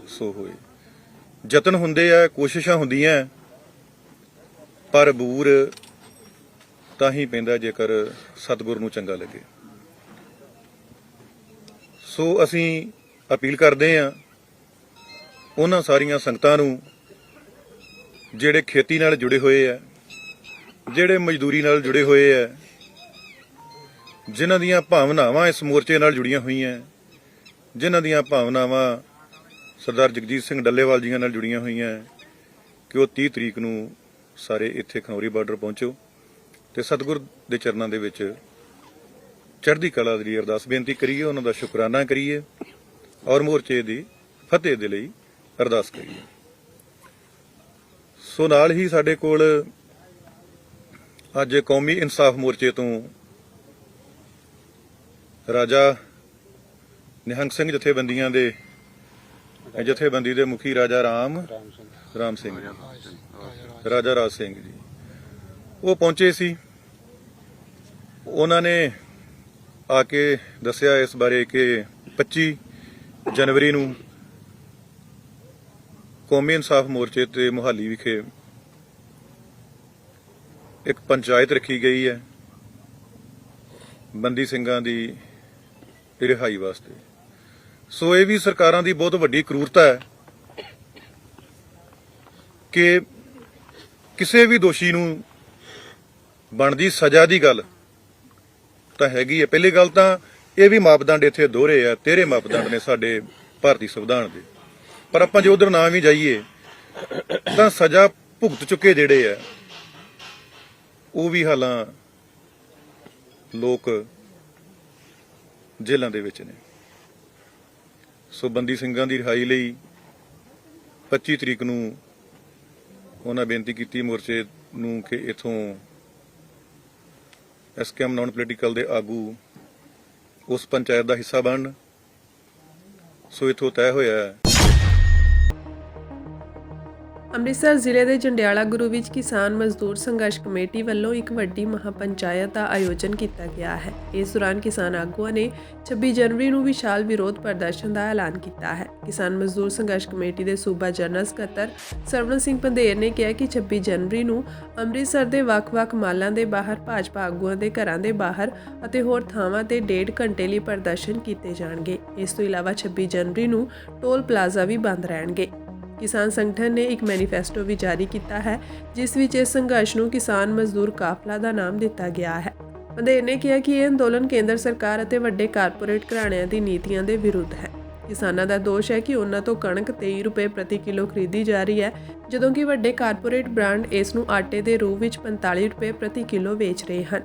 ਸੋ ਹੋਏ। ਯਤਨ ਹੁੰਦੇ ਆ, ਕੋਸ਼ਿਸ਼ਾਂ ਹੁੰਦੀਆਂ, ਪਰ ਬੂਰ ਤਾਂ ਹੀ ਪੈਂਦਾ ਜੇਕਰ ਸਤਿਗੁਰ ਨੂੰ ਚੰਗਾ ਲੱਗੇ। ਸੋ ਅਸੀਂ ਅਪੀਲ ਕਰਦੇ ਹਾਂ ਉਹਨਾਂ ਸਾਰੀਆਂ ਸੰਗਤਾਂ ਨੂੰ ਜਿਹੜੇ ਖੇਤੀ ਨਾਲ ਜੁੜੇ ਹੋਏ ਆ, ਜਿਹੜੇ ਮਜ਼ਦੂਰੀ ਨਾਲ ਜੁੜੇ ਹੋਏ ਆ, ਜਿਨ੍ਹਾਂ ਦੀਆਂ ਭਾਵਨਾਵਾਂ ਇਸ ਮੋਰਚੇ ਨਾਲ ਜੁੜੀਆਂ ਹੋਈਆਂ, ਜਿਨ੍ਹਾਂ ਦੀਆਂ ਭਾਵਨਾਵਾਂ ਸਰਦਾਰ ਜਗਜੀਤ ਸਿੰਘ ਡੱਲੇਵਾਲ ਜੀਆਂ ਨਾਲ ਜੁੜੀਆਂ ਹੋਈਆਂ, ਕਿ ਉਹ 30 ਤਰੀਕ ਨੂੰ ਸਾਰੇ ਇੱਥੇ ਖਨੌਰੀ ਬਾਰਡਰ ਪਹੁੰਚੋ ਤੇ ਸਤਿਗੁਰ ਦੇ ਚਰਨਾਂ ਦੇ ਵਿੱਚ ਚੜ੍ਹਦੀ ਕਲਾ ਦੀ ਅਰਦਾਸ ਬੇਨਤੀ ਕਰੀਏ, ਉਹਨਾਂ ਦਾ ਸ਼ੁਕਰਾਨਾ ਕਰੀਏ ਔਰ ਮੋਰਚੇ ਦੀ ਫਤਿਹ ਦੇ ਲਈ ਅਰਦਾਸ ਕਰੀਏ। ਸੋ ਨਾਲ ਹੀ ਸਾਡੇ ਕੋਲ ਅੱਜ ਕੌਮੀ ਇਨਸਾਫ ਮੋਰਚੇ ਤੋਂ ਰਾਜਾ ਨਿਹੰਗ ਸਿੰਘ ਜਥੇਬੰਦੀਆਂ ਦੇ ਜਥੇਬੰਦੀ ਦੇ ਮੁਖੀ ਰਾਜਾ ਰਾਮ ਸਿੰਘ, ਰਾਜਾ ਰਾਜ ਸਿੰਘ ਜੀ, ਉਹ ਪਹੁੰਚੇ ਸੀ। ਉਹਨਾਂ ਨੇ ਆ ਕੇ ਦੱਸਿਆ ਇਸ ਬਾਰੇ ਕਿ 25 ਜਨਵਰੀ ਨੂੰ ਕੌਮੀ ਇਨਸਾਫ ਮੋਰਚੇ ਤੇ ਮੁਹਾਲੀ ਵਿਖੇ ਇੱਕ ਪੰਚਾਇਤ ਰੱਖੀ ਗਈ ਹੈ ਬੰਦੀ ਸਿੰਘਾਂ ਦੀ ਰਿਹਾਈ ਵਾਸਤੇ। ਸੋ ਇਹ ਵੀ ਸਰਕਾਰਾਂ ਦੀ ਬਹੁਤ ਵੱਡੀ ਕਰੂਰਤਾ ਹੈ ਕਿ ਕਿਸੇ ਵੀ ਦੋਸ਼ੀ ਨੂੰ ਬਣਦੀ ਸਜ਼ਾ ਦੀ ਗੱਲ ਤਾਂ ਹੈਗੀ ਹੈ। ਪਹਿਲੀ ਗੱਲ ਤਾਂ ਇਹ ਵੀ ਮਾਪਦੰਡ ਇੱਥੇ ਦੋਹਰੇ ਆ, 13 ਮਾਪਦੰਡ ਨੇ ਸਾਡੇ ਭਾਰਤੀ ਸੰਵਿਧਾਨ ਦੇ, ਪਰ ਆਪਾਂ ਜੇ ਉਧਰ ਨਾ ਵੀ ਜਾਈਏ ਤਾਂ ਸਜ਼ਾ ਭੁਗਤ ਚੁੱਕੇ ਜਿਹੜੇ ਆ ਉਹ ਵੀ ਹਾਲਾਂ ਲੋਕ ਜੇਲ੍ਹਾਂ ਦੇ ਵਿੱਚ ਨੇ। ਸੋ ਬੰਦੀ ਸਿੰਘਾਂ ਦੀ ਰਿਹਾਈ ਲਈ 25 ਤਰੀਕ ਨੂੰ ਉਹਨਾਂ ਬੇਨਤੀ ਕੀਤੀ ਮੋਰਚੇ ਨੂੰ ਕਿ ਇਥੋਂ ਐਸਕੇਐਮ ਨਾਨ ਪੋਲੀਟੀਕਲ ਦੇ ਆਗੂ ਉਸ ਪੰਚਾਇਤ ਦਾ ਹਿੱਸਾ ਬਣਨ। ਸੋ ਇਥੋਂ ਤੈਅ ਹੋਇਆ ਹੈ। ਅੰਮ੍ਰਿਤਸਰ ਜ਼ਿਲ੍ਹੇ ਦੇ ਜੰਡਿਆਲਾ ਗੁਰੂ ਵਿੱਚ ਕਿਸਾਨ ਮਜ਼ਦੂਰ ਸੰਘਰਸ਼ ਕਮੇਟੀ ਵੱਲੋਂ ਇੱਕ ਵੱਡੀ ਮਹਾਪੰਚਾਇਤ ਦਾ ਆਯੋਜਨ ਕੀਤਾ ਗਿਆ ਹੈ। ਇਸ ਦੌਰਾਨ ਕਿਸਾਨ ਆਗੂਆਂ ਨੇ 26 ਜਨਵਰੀ ਨੂੰ ਵਿਸ਼ਾਲ ਵਿਰੋਧ ਪ੍ਰਦਰਸ਼ਨ ਦਾ ਐਲਾਨ ਕੀਤਾ ਹੈ। ਕਿਸਾਨ ਮਜ਼ਦੂਰ ਸੰਘਰਸ਼ ਕਮੇਟੀ ਦੇ ਸੂਬਾ ਜਨਰਲ ਸਕੱਤਰ ਸਰਵਣ ਸਿੰਘ ਪੰਧੇਰ ਨੇ ਕਿਹਾ ਕਿ 26 ਜਨਵਰੀ ਨੂੰ ਅੰਮ੍ਰਿਤਸਰ ਦੇ ਵੱਖ-ਵੱਖ ਮਾਲਾਂ ਦੇ ਬਾਹਰ ਭਾਜਪਾ ਆਗੂਆਂ ਦੇ ਘਰਾਂ ਦੇ ਬਾਹਰ ਅਤੇ ਹੋਰ ਥਾਵਾਂ ਤੇ 1.5 ਘੰਟੇ ਲਈ ਪ੍ਰਦਰਸ਼ਨ ਕੀਤੇ ਜਾਣਗੇ। ਇਸ ਤੋਂ ਇਲਾਵਾ 26 ਜਨਵਰੀ ਨੂੰ ਟੋਲ ਪਲਾਜ਼ਾ ਵੀ ਬੰਦ ਰਹਿਣਗੇ। ਕਿਸਾਨ ਸੰਗਠਨ ਨੇ ਇੱਕ ਮੈਨੀਫੈਸਟੋ ਵੀ ਜਾਰੀ ਕੀਤਾ ਹੈ ਜਿਸ ਵਿੱਚ ਇਸ ਸੰਘਰਸ਼ ਨੂੰ ਕਿਸਾਨ ਮਜ਼ਦੂਰ ਕਾਫਲਾ ਦਾ ਨਾਮ ਦਿੱਤਾ ਗਿਆ ਹੈ। ਪੰਧੇਰ ਨੇ ਕਿਹਾ ਕਿ ਇਹ ਅੰਦੋਲਨ ਕੇਂਦਰ ਸਰਕਾਰ ਅਤੇ ਵੱਡੇ ਕਾਰਪੋਰੇਟ ਘਰਾਣਿਆਂ ਦੀ ਨੀਤੀਆਂ ਦੇ ਵਿਰੁੱਧ ਹੈ। ਕਿਸਾਨਾਂ ਦਾ ਦੋਸ਼ ਹੈ ਕਿ ਉਹਨਾਂ ਤੋਂ ਕਣਕ 23 ਰੁਪਏ ਪ੍ਰਤੀ ਕਿਲੋ ਖਰੀਦੀ ਜਾ ਰਹੀ ਹੈ, ਜਦੋਂ ਕਿ ਵੱਡੇ ਕਾਰਪੋਰੇਟ ਬ੍ਰਾਂਡ ਇਸ ਨੂੰ ਆਟੇ ਦੇ ਰੂਪ ਵਿੱਚ 45 ਰੁਪਏ ਪ੍ਰਤੀ ਕਿਲੋ ਵੇਚ ਰਹੇ ਹਨ।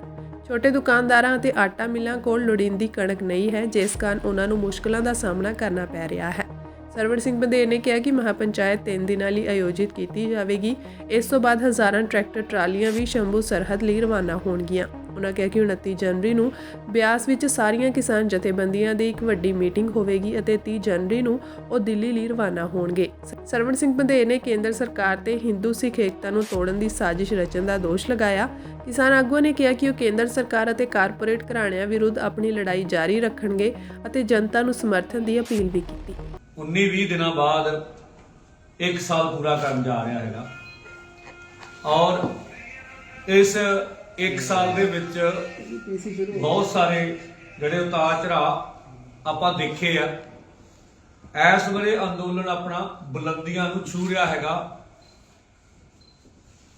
ਛੋਟੇ ਦੁਕਾਨਦਾਰਾਂ ਅਤੇ ਆਟਾ ਮਿੱਲਾਂ ਕੋਲ ਲੋੜੀਂਦੀ ਕਣਕ ਨਹੀਂ ਹੈ, ਜਿਸ ਕਾਰਨ ਉਹਨਾਂ ਨੂੰ ਮੁਸ਼ਕਲਾਂ ਦਾ ਸਾਹਮਣਾ ਕਰਨਾ ਪੈ ਰਿਹਾ ਹੈ। ਸਰਵਣ ਸਿੰਘ ਪੰਧੇਰ ਨੇ ਕਿਹਾ ਕਿ ਮਹਾਪੰਚਾਇਤ 3 ਦਿਨਾਂ ਲਈ ਆਯੋਜਿਤ ਕੀਤੀ ਜਾਵੇਗੀ। ਇਸ ਤੋਂ ਬਾਅਦ ਹਜ਼ਾਰਾਂ ਟਰੈਕਟਰ ਟਰਾਲੀਆਂ ਵੀ ਸ਼ੰਭੂ ਸਰਹੱਦ ਲਈ ਰਵਾਨਾ ਹੋਣਗੀਆਂ। ਉਨ੍ਹਾਂ ਕਿਹਾ ਕਿ 29 ਜਨਵਰੀ ਨੂੰ ਬਿਆਸ ਵਿੱਚ ਸਾਰੀਆਂ ਕਿਸਾਨ ਜਥੇਬੰਦੀਆਂ ਦੀ ਇੱਕ ਵੱਡੀ ਮੀਟਿੰਗ ਹੋਵੇਗੀ ਅਤੇ 30 ਜਨਵਰੀ ਨੂੰ ਉਹ ਦਿੱਲੀ ਲਈ ਰਵਾਨਾ ਹੋਣਗੇ। ਸਰਵਣ ਸਿੰਘ ਪੰਧੇਰ ਨੇ ਕੇਂਦਰ ਸਰਕਾਰ ਤੇ ਹਿੰਦੂ ਸਿੱਖ ਏਕਤਾ ਨੂੰ ਤੋੜਨ ਦੀ ਸਾਜ਼ਿਸ਼ ਰਚਣ ਦਾ ਦੋਸ਼ ਲਗਾਇਆ। ਕਿਸਾਨ ਆਗੂਆਂ ਨੇ ਕਿਹਾ ਕਿ ਉਹ ਕੇਂਦਰ ਸਰਕਾਰ ਅਤੇ ਕਾਰਪੋਰੇਟ ਘਰਾਣਿਆਂ ਵਿਰੁੱਧ ਆਪਣੀ ਲੜਾਈ ਜਾਰੀ ਰੱਖਣਗੇ ਅਤੇ ਜਨਤਾ ਨੂੰ ਸਮਰਥਨ ਦੀ ਅਪੀਲ ਵੀ ਕੀਤੀ। 19-20 ਦਿਨਾਂ ਬਾਅਦ 1 ਸਾਲ ਪੂਰਾ ਕਰਨ ਜਾ ਰਿਹਾ ਹੈਗਾ ਔਰ ਇਸ 1 ਸਾਲ ਦੇ ਵਿੱਚ ਬਹੁਤ ਸਾਰੇ ਜਿਹੜੇ ਉਤਾਰ ਚੜਾਅ ਆਪਾਂ ਦੇਖੇ ਆ। ਇਸ ਵੇਲੇ ਅੰਦੋਲਨ ਆਪਣਾ ਬੁਲੰਦੀਆਂ ਨੂੰ ਛੂ ਰਿਹਾ ਹੈਗਾ।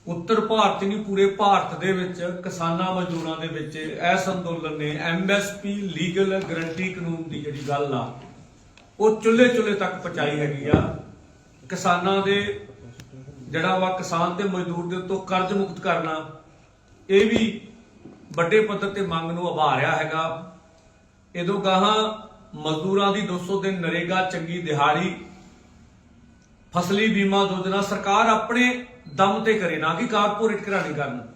ਉੱਤਰ ਭਾਰਤ ਨਹੀਂ ਪੂਰੇ ਭਾਰਤ ਦੇ ਵਿੱਚ ਕਿਸਾਨਾਂ ਮਜ਼ਦੂਰਾਂ ਦੇ ਵਿੱਚ ਇਸ ਅੰਦੋਲਨ ਨੇ MSP ਲੀਗਲ ਗਰੰਟੀ ਕਾਨੂੰਨ ਦੀ ਜਿਹੜੀ ਗੱਲ ਆ ਉਹ ਚੁੱਲ੍ਹੇ ਤੱਕ ਪਹੁੰਚਾਈ ਹੈਗੀ ਆ। ਕਿਸਾਨਾਂ ਦੇ ਜਿਹੜਾ ਵਾ ਕਿਸਾਨ ਤੇ ਮਜ਼ਦੂਰ ਦੇ ਉੱਤੋਂ ਕਰਜ਼ ਮੁਕਤ ਕਰਨਾ ਇਹ ਵੀ ਵੱਡੇ ਪੱਧਰ ਤੇ ਮੰਗ ਨੂੰ ਉਭਾਰ ਰਿਹਾ ਹੈਗਾ। ਇਦੋਂ ਗਾਹਾਂ ਮਜ਼ਦੂਰਾਂ ਦੀ 200 ਦਿਨ ਨਰੇਗਾ ਚੰਗੀ ਦਿਹਾੜੀ ਫਸਲੀ ਬੀਮਾ ਯੋਜਨਾ ਸਰਕਾਰ ਆਪਣੇ ਦਮ ਤੇ ਕਰੇ, ਨਾ ਕਿ ਕਾਰਪੋਰੇਟ ਘਰਾਣੇ ਕਰਨ।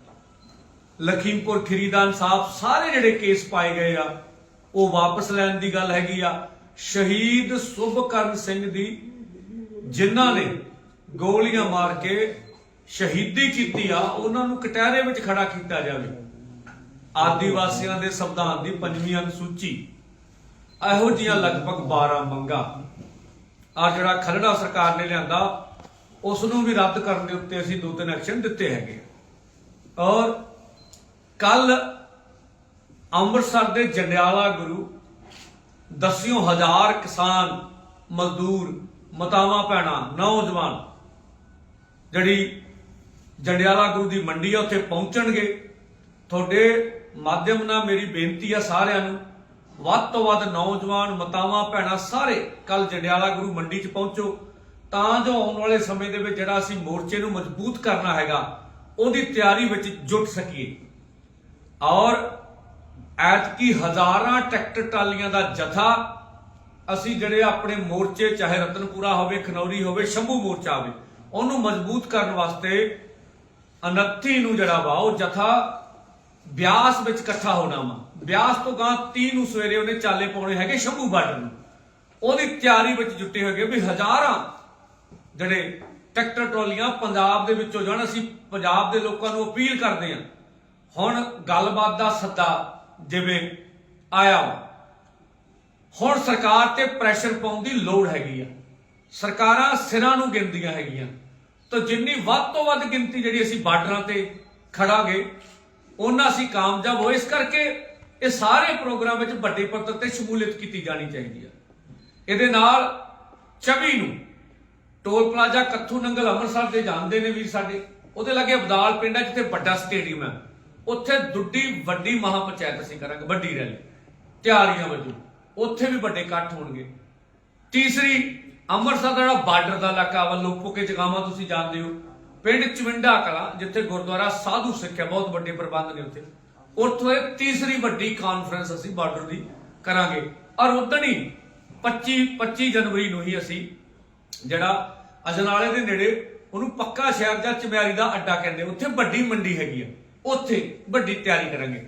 ਲਖੀਮਪੁਰ ਖੀਰੀ ਦਾ ਇਨਸਾਫ ਸਾਰੇ ਜਿਹੜੇ ਕੇਸ ਪਾਏ ਗਏ ਆ ਉਹ ਵਾਪਸ ਲੈਣ ਦੀ ਗੱਲ ਹੈਗੀ ਆ। ਸ਼ਹੀਦ ਸੁਭਕਰਨ ਸਿੰਘ ਦੀ ਜਿਨ੍ਹਾਂ ਨੇ ਗੋਲੀਆਂ ਮਾਰ ਕੇ ਸ਼ਹੀਦੀ ਕੀਤੀ ਆ ਉਹਨਾਂ ਨੂੰ ਕਟਹਿਰੇ ਵਿੱਚ ਖੜਾ ਕੀਤਾ ਜਾਵੇ। ਆਦੀਵਾਸੀਆਂ ਦੇ ਸੰਵਿਧਾਨ ਦੀ 5ਵੀਂ ਅਨੁਸੂਚੀ ਇਹੋ ਜਿਹੀਆਂ ਲਗਭਗ 12 ਮੰਗਾਂ ਆ ਜਿਹੜਾ ਖਰੜਾ ਸਰਕਾਰ ਨੇ ਲਿਆਂਦਾ ਉਸ ਨੂੰ ਵੀ ਰੱਦ ਕਰਨ ਦੇ ਉੱਤੇ ਅਸੀਂ 2-3 ਐਕਸ਼ਨ ਦਿੱਤੇ ਹੈਗੇ। ਔਰ ਕੱਲ ਅੰਮ੍ਰਿਤਸਰ ਦੇ ਜੰਡਿਆਲਾ ਗੁਰੂ ਦਸਿयों ਹਜ਼ਾਰ ਕਿਸਾਨ ਮਜ਼ਦੂਰ ਮਾਤਾਵਾਂ ਭੈਣਾਂ ਨੌਜਵਾਨ ਜਿਹੜੀ ਜੰਡਿਆਲਾ ਗੁਰੂ ਦੀ ਮੰਡੀ ਆ ਉੱਥੇ ਪਹੁੰਚਣਗੇ। ਤੁਹਾਡੇ ਮਾਧਿਅਮ ਨਾਲ ਮੇਰੀ ਬੇਨਤੀ ਆ ਸਾਰਿਆਂ ਨੂੰ ਵੱਧ ਤੋਂ ਵੱਧ ਨੌਜਵਾਨ ਮਾਤਾਵਾਂ ਭੈਣਾਂ ਸਾਰੇ ਕੱਲ ਜੰਡਿਆਲਾ ਗੁਰੂ ਮੰਡੀ 'ਚ ਪਹੁੰਚੋ ਤਾਂ ਜੋ ਆਉਣ ਵਾਲੇ ਸਮੇਂ ਦੇ ਵਿੱਚ ਜਿਹੜਾ ਅਸੀਂ ਮੋਰਚੇ ਨੂੰ ਮਜ਼ਬੂਤ ਕਰਨਾ ਹੈਗਾ ਉਹਦੀ ਤਿਆਰੀ ਵਿੱਚ ਜੁਟ ਸਕੀਏ। ਔਰ ਐਤਕੀ ਹਜ਼ਾਰਾਂ ਟਰੈਕਟਰ ਟਰਾਲੀਆਂ ਦਾ ਜਥਾ ਅਸੀਂ ਜਿਹੜੇ ਆਪਣੇ ਮੋਰਚੇ ਚਾਹੇ ਰਤਨਪੁਰਾ ਹੋਵੇ, ਖਨੌਰੀ ਹੋਵੇ, ਸ਼ੰਭੂ ਮੋਰਚਾ ਹੋਵੇ ਉਹਨੂੰ ਮਜ਼ਬੂਤ ਕਰਨ ਵਾਸਤੇ 29 ਨੂੰ ਜਿਹੜਾ ਵਾ ਉਹ ਜਥਾ ਬਿਆਸ ਵਿੱਚ ਇਕੱਠਾ ਹੋਣਾ ਵਾ। ਬਿਆਸ ਤੋਂ ਗਾਂ 30 ਨੂੰ ਸਵੇਰੇ ਉਹਨੇ ਚਾਲੇ ਪਾਉਣੇ ਹੈਗੇ ਸ਼ੰਭੂ ਬਾਰਡਰ ਨੂੰ। ਉਹਦੀ ਤਿਆਰੀ ਵਿੱਚ ਜੁਟੇ ਹੋਏ ਵੀ ਹਜ਼ਾਰਾਂ ਜਿਹੜੇ ਟਰੈਕਟਰ ਟਰਾਲੀਆਂ ਪੰਜਾਬ ਦੇ ਵਿੱਚੋਂ ਜਾਣ। ਅਸੀਂ ਪੰਜਾਬ ਦੇ ਲੋਕਾਂ ਨੂੰ ਅਪੀਲ ਕਰਦੇ ਹਾਂ, ਹੁਣ ਗੱਲਬਾਤ ਦਾ ਸੱਦਾ ਜਿਵੇਂ ਆਇਆ ਵਾ, ਹੁਣ ਸਰਕਾਰ ਤੇ ਪ੍ਰੈਸ਼ਰ ਪਾਉਣ ਦੀ ਲੋੜ ਹੈਗੀ ਆ। ਸਰਕਾਰਾਂ ਸਿਰਾਂ ਨੂੰ ਗਿਣਦੀਆਂ ਹੈਗੀਆਂ, ਤਾਂ ਜਿੰਨੀ ਵੱਧ ਤੋਂ ਵੱਧ ਗਿਣਤੀ ਜਿਹੜੀ ਅਸੀਂ ਬਾਰਡਰਾਂ ਤੇ ਖੜਾਂਗੇ ਉਹਨਾਂ ਅਸੀਂ ਕਾਮਯਾਬ ਹੋ। ਇਸ ਕਰਕੇ ਇਹ ਸਾਰੇ ਪ੍ਰੋਗਰਾਮ ਵਿੱਚ ਵੱਡੇ ਪੱਧਰ ਤੇ ਸ਼ਮੂਲੀਅਤ ਕੀਤੀ ਜਾਣੀ ਚਾਹੀਦੀ ਆ। ਇਹਦੇ ਨਾਲ 24 ਨੂੰ ਟੋਲ ਪਲਾਜ਼ਾ ਕੱਥੂ ਨੰਗਲ ਅੰਮ੍ਰਿਤਸਰ ਦੇ ਜਾਂਦੇ ਨੇ ਵੀਰ ਸਾਡੇ, ਉਹਦੇ ਲਾਗੇ ਅਬਦਾਲ ਪਿੰਡ ਹੈ ਜਿੱਥੇ ਵੱਡਾ ਸਟੇਡੀਅਮ ਹੈ, ਉੱਥੇ ਦੁੱਡੀ ਵੱਡੀ ਮਹਾ ਪੰਚਾਇਤ ਅਸੀਂ ਕਰਾਂਗੇ, ਵੱਡੀ ਰੈਲੀ ਤਿਆਰੀਆਂ ਵਜੋਂ, ਉੱਥੇ ਵੀ ਵੱਡੇ ਇਕੱਠ ਹੋਣਗੇ। ਤੀਸਰੀ ਅੰਮ੍ਰਿਤਸਰ ਦਾ ਜਿਹੜਾ ਬਾਰਡਰ ਦਾ ਇਲਾਕਾ ਵਾ, ਲੋਪੋਕੇ ਜਗਾਵਾਂ ਤੁਸੀਂ ਜਾਣਦੇ ਹੋ, ਪਿੰਡ ਚਵਿੰਡਾ ਕਲਾਂ ਜਿੱਥੇ ਗੁਰਦੁਆਰਾ ਸਾਧੂ ਸਿੱਖ ਹੈ, ਬਹੁਤ ਵੱਡੇ ਪ੍ਰਬੰਧ ਨੇ ਉੱਥੇ, ਉੱਥੋਂ ਤੀਸਰੀ ਵੱਡੀ ਕਾਨਫਰੰਸ ਅਸੀਂ ਬਾਰਡਰ ਦੀ ਕਰਾਂਗੇ। ਔਰ ਉਦਣ ਹੀ 25 ਜਨਵਰੀ ਨੂੰ ਹੀ ਅਸੀਂ ਜਿਹੜਾ ਅਜਨਾਲੇ ਦੇ ਨੇੜੇ ਉਹਨੂੰ ਪੱਕਾ ਸ਼ਹਿਰ ਜਾਂ ਚਮਿਆਰੀ ਦਾ ਅੱਡਾ ਕਹਿੰਦੇ, ਉੱਥੇ ਵੱਡੀ ਮੰਡੀ ਹੈਗੀ ਆ, ਉੱਥੇ ਵੱਡੀ ਤਿਆਰੀ ਕਰਾਂਗੇ।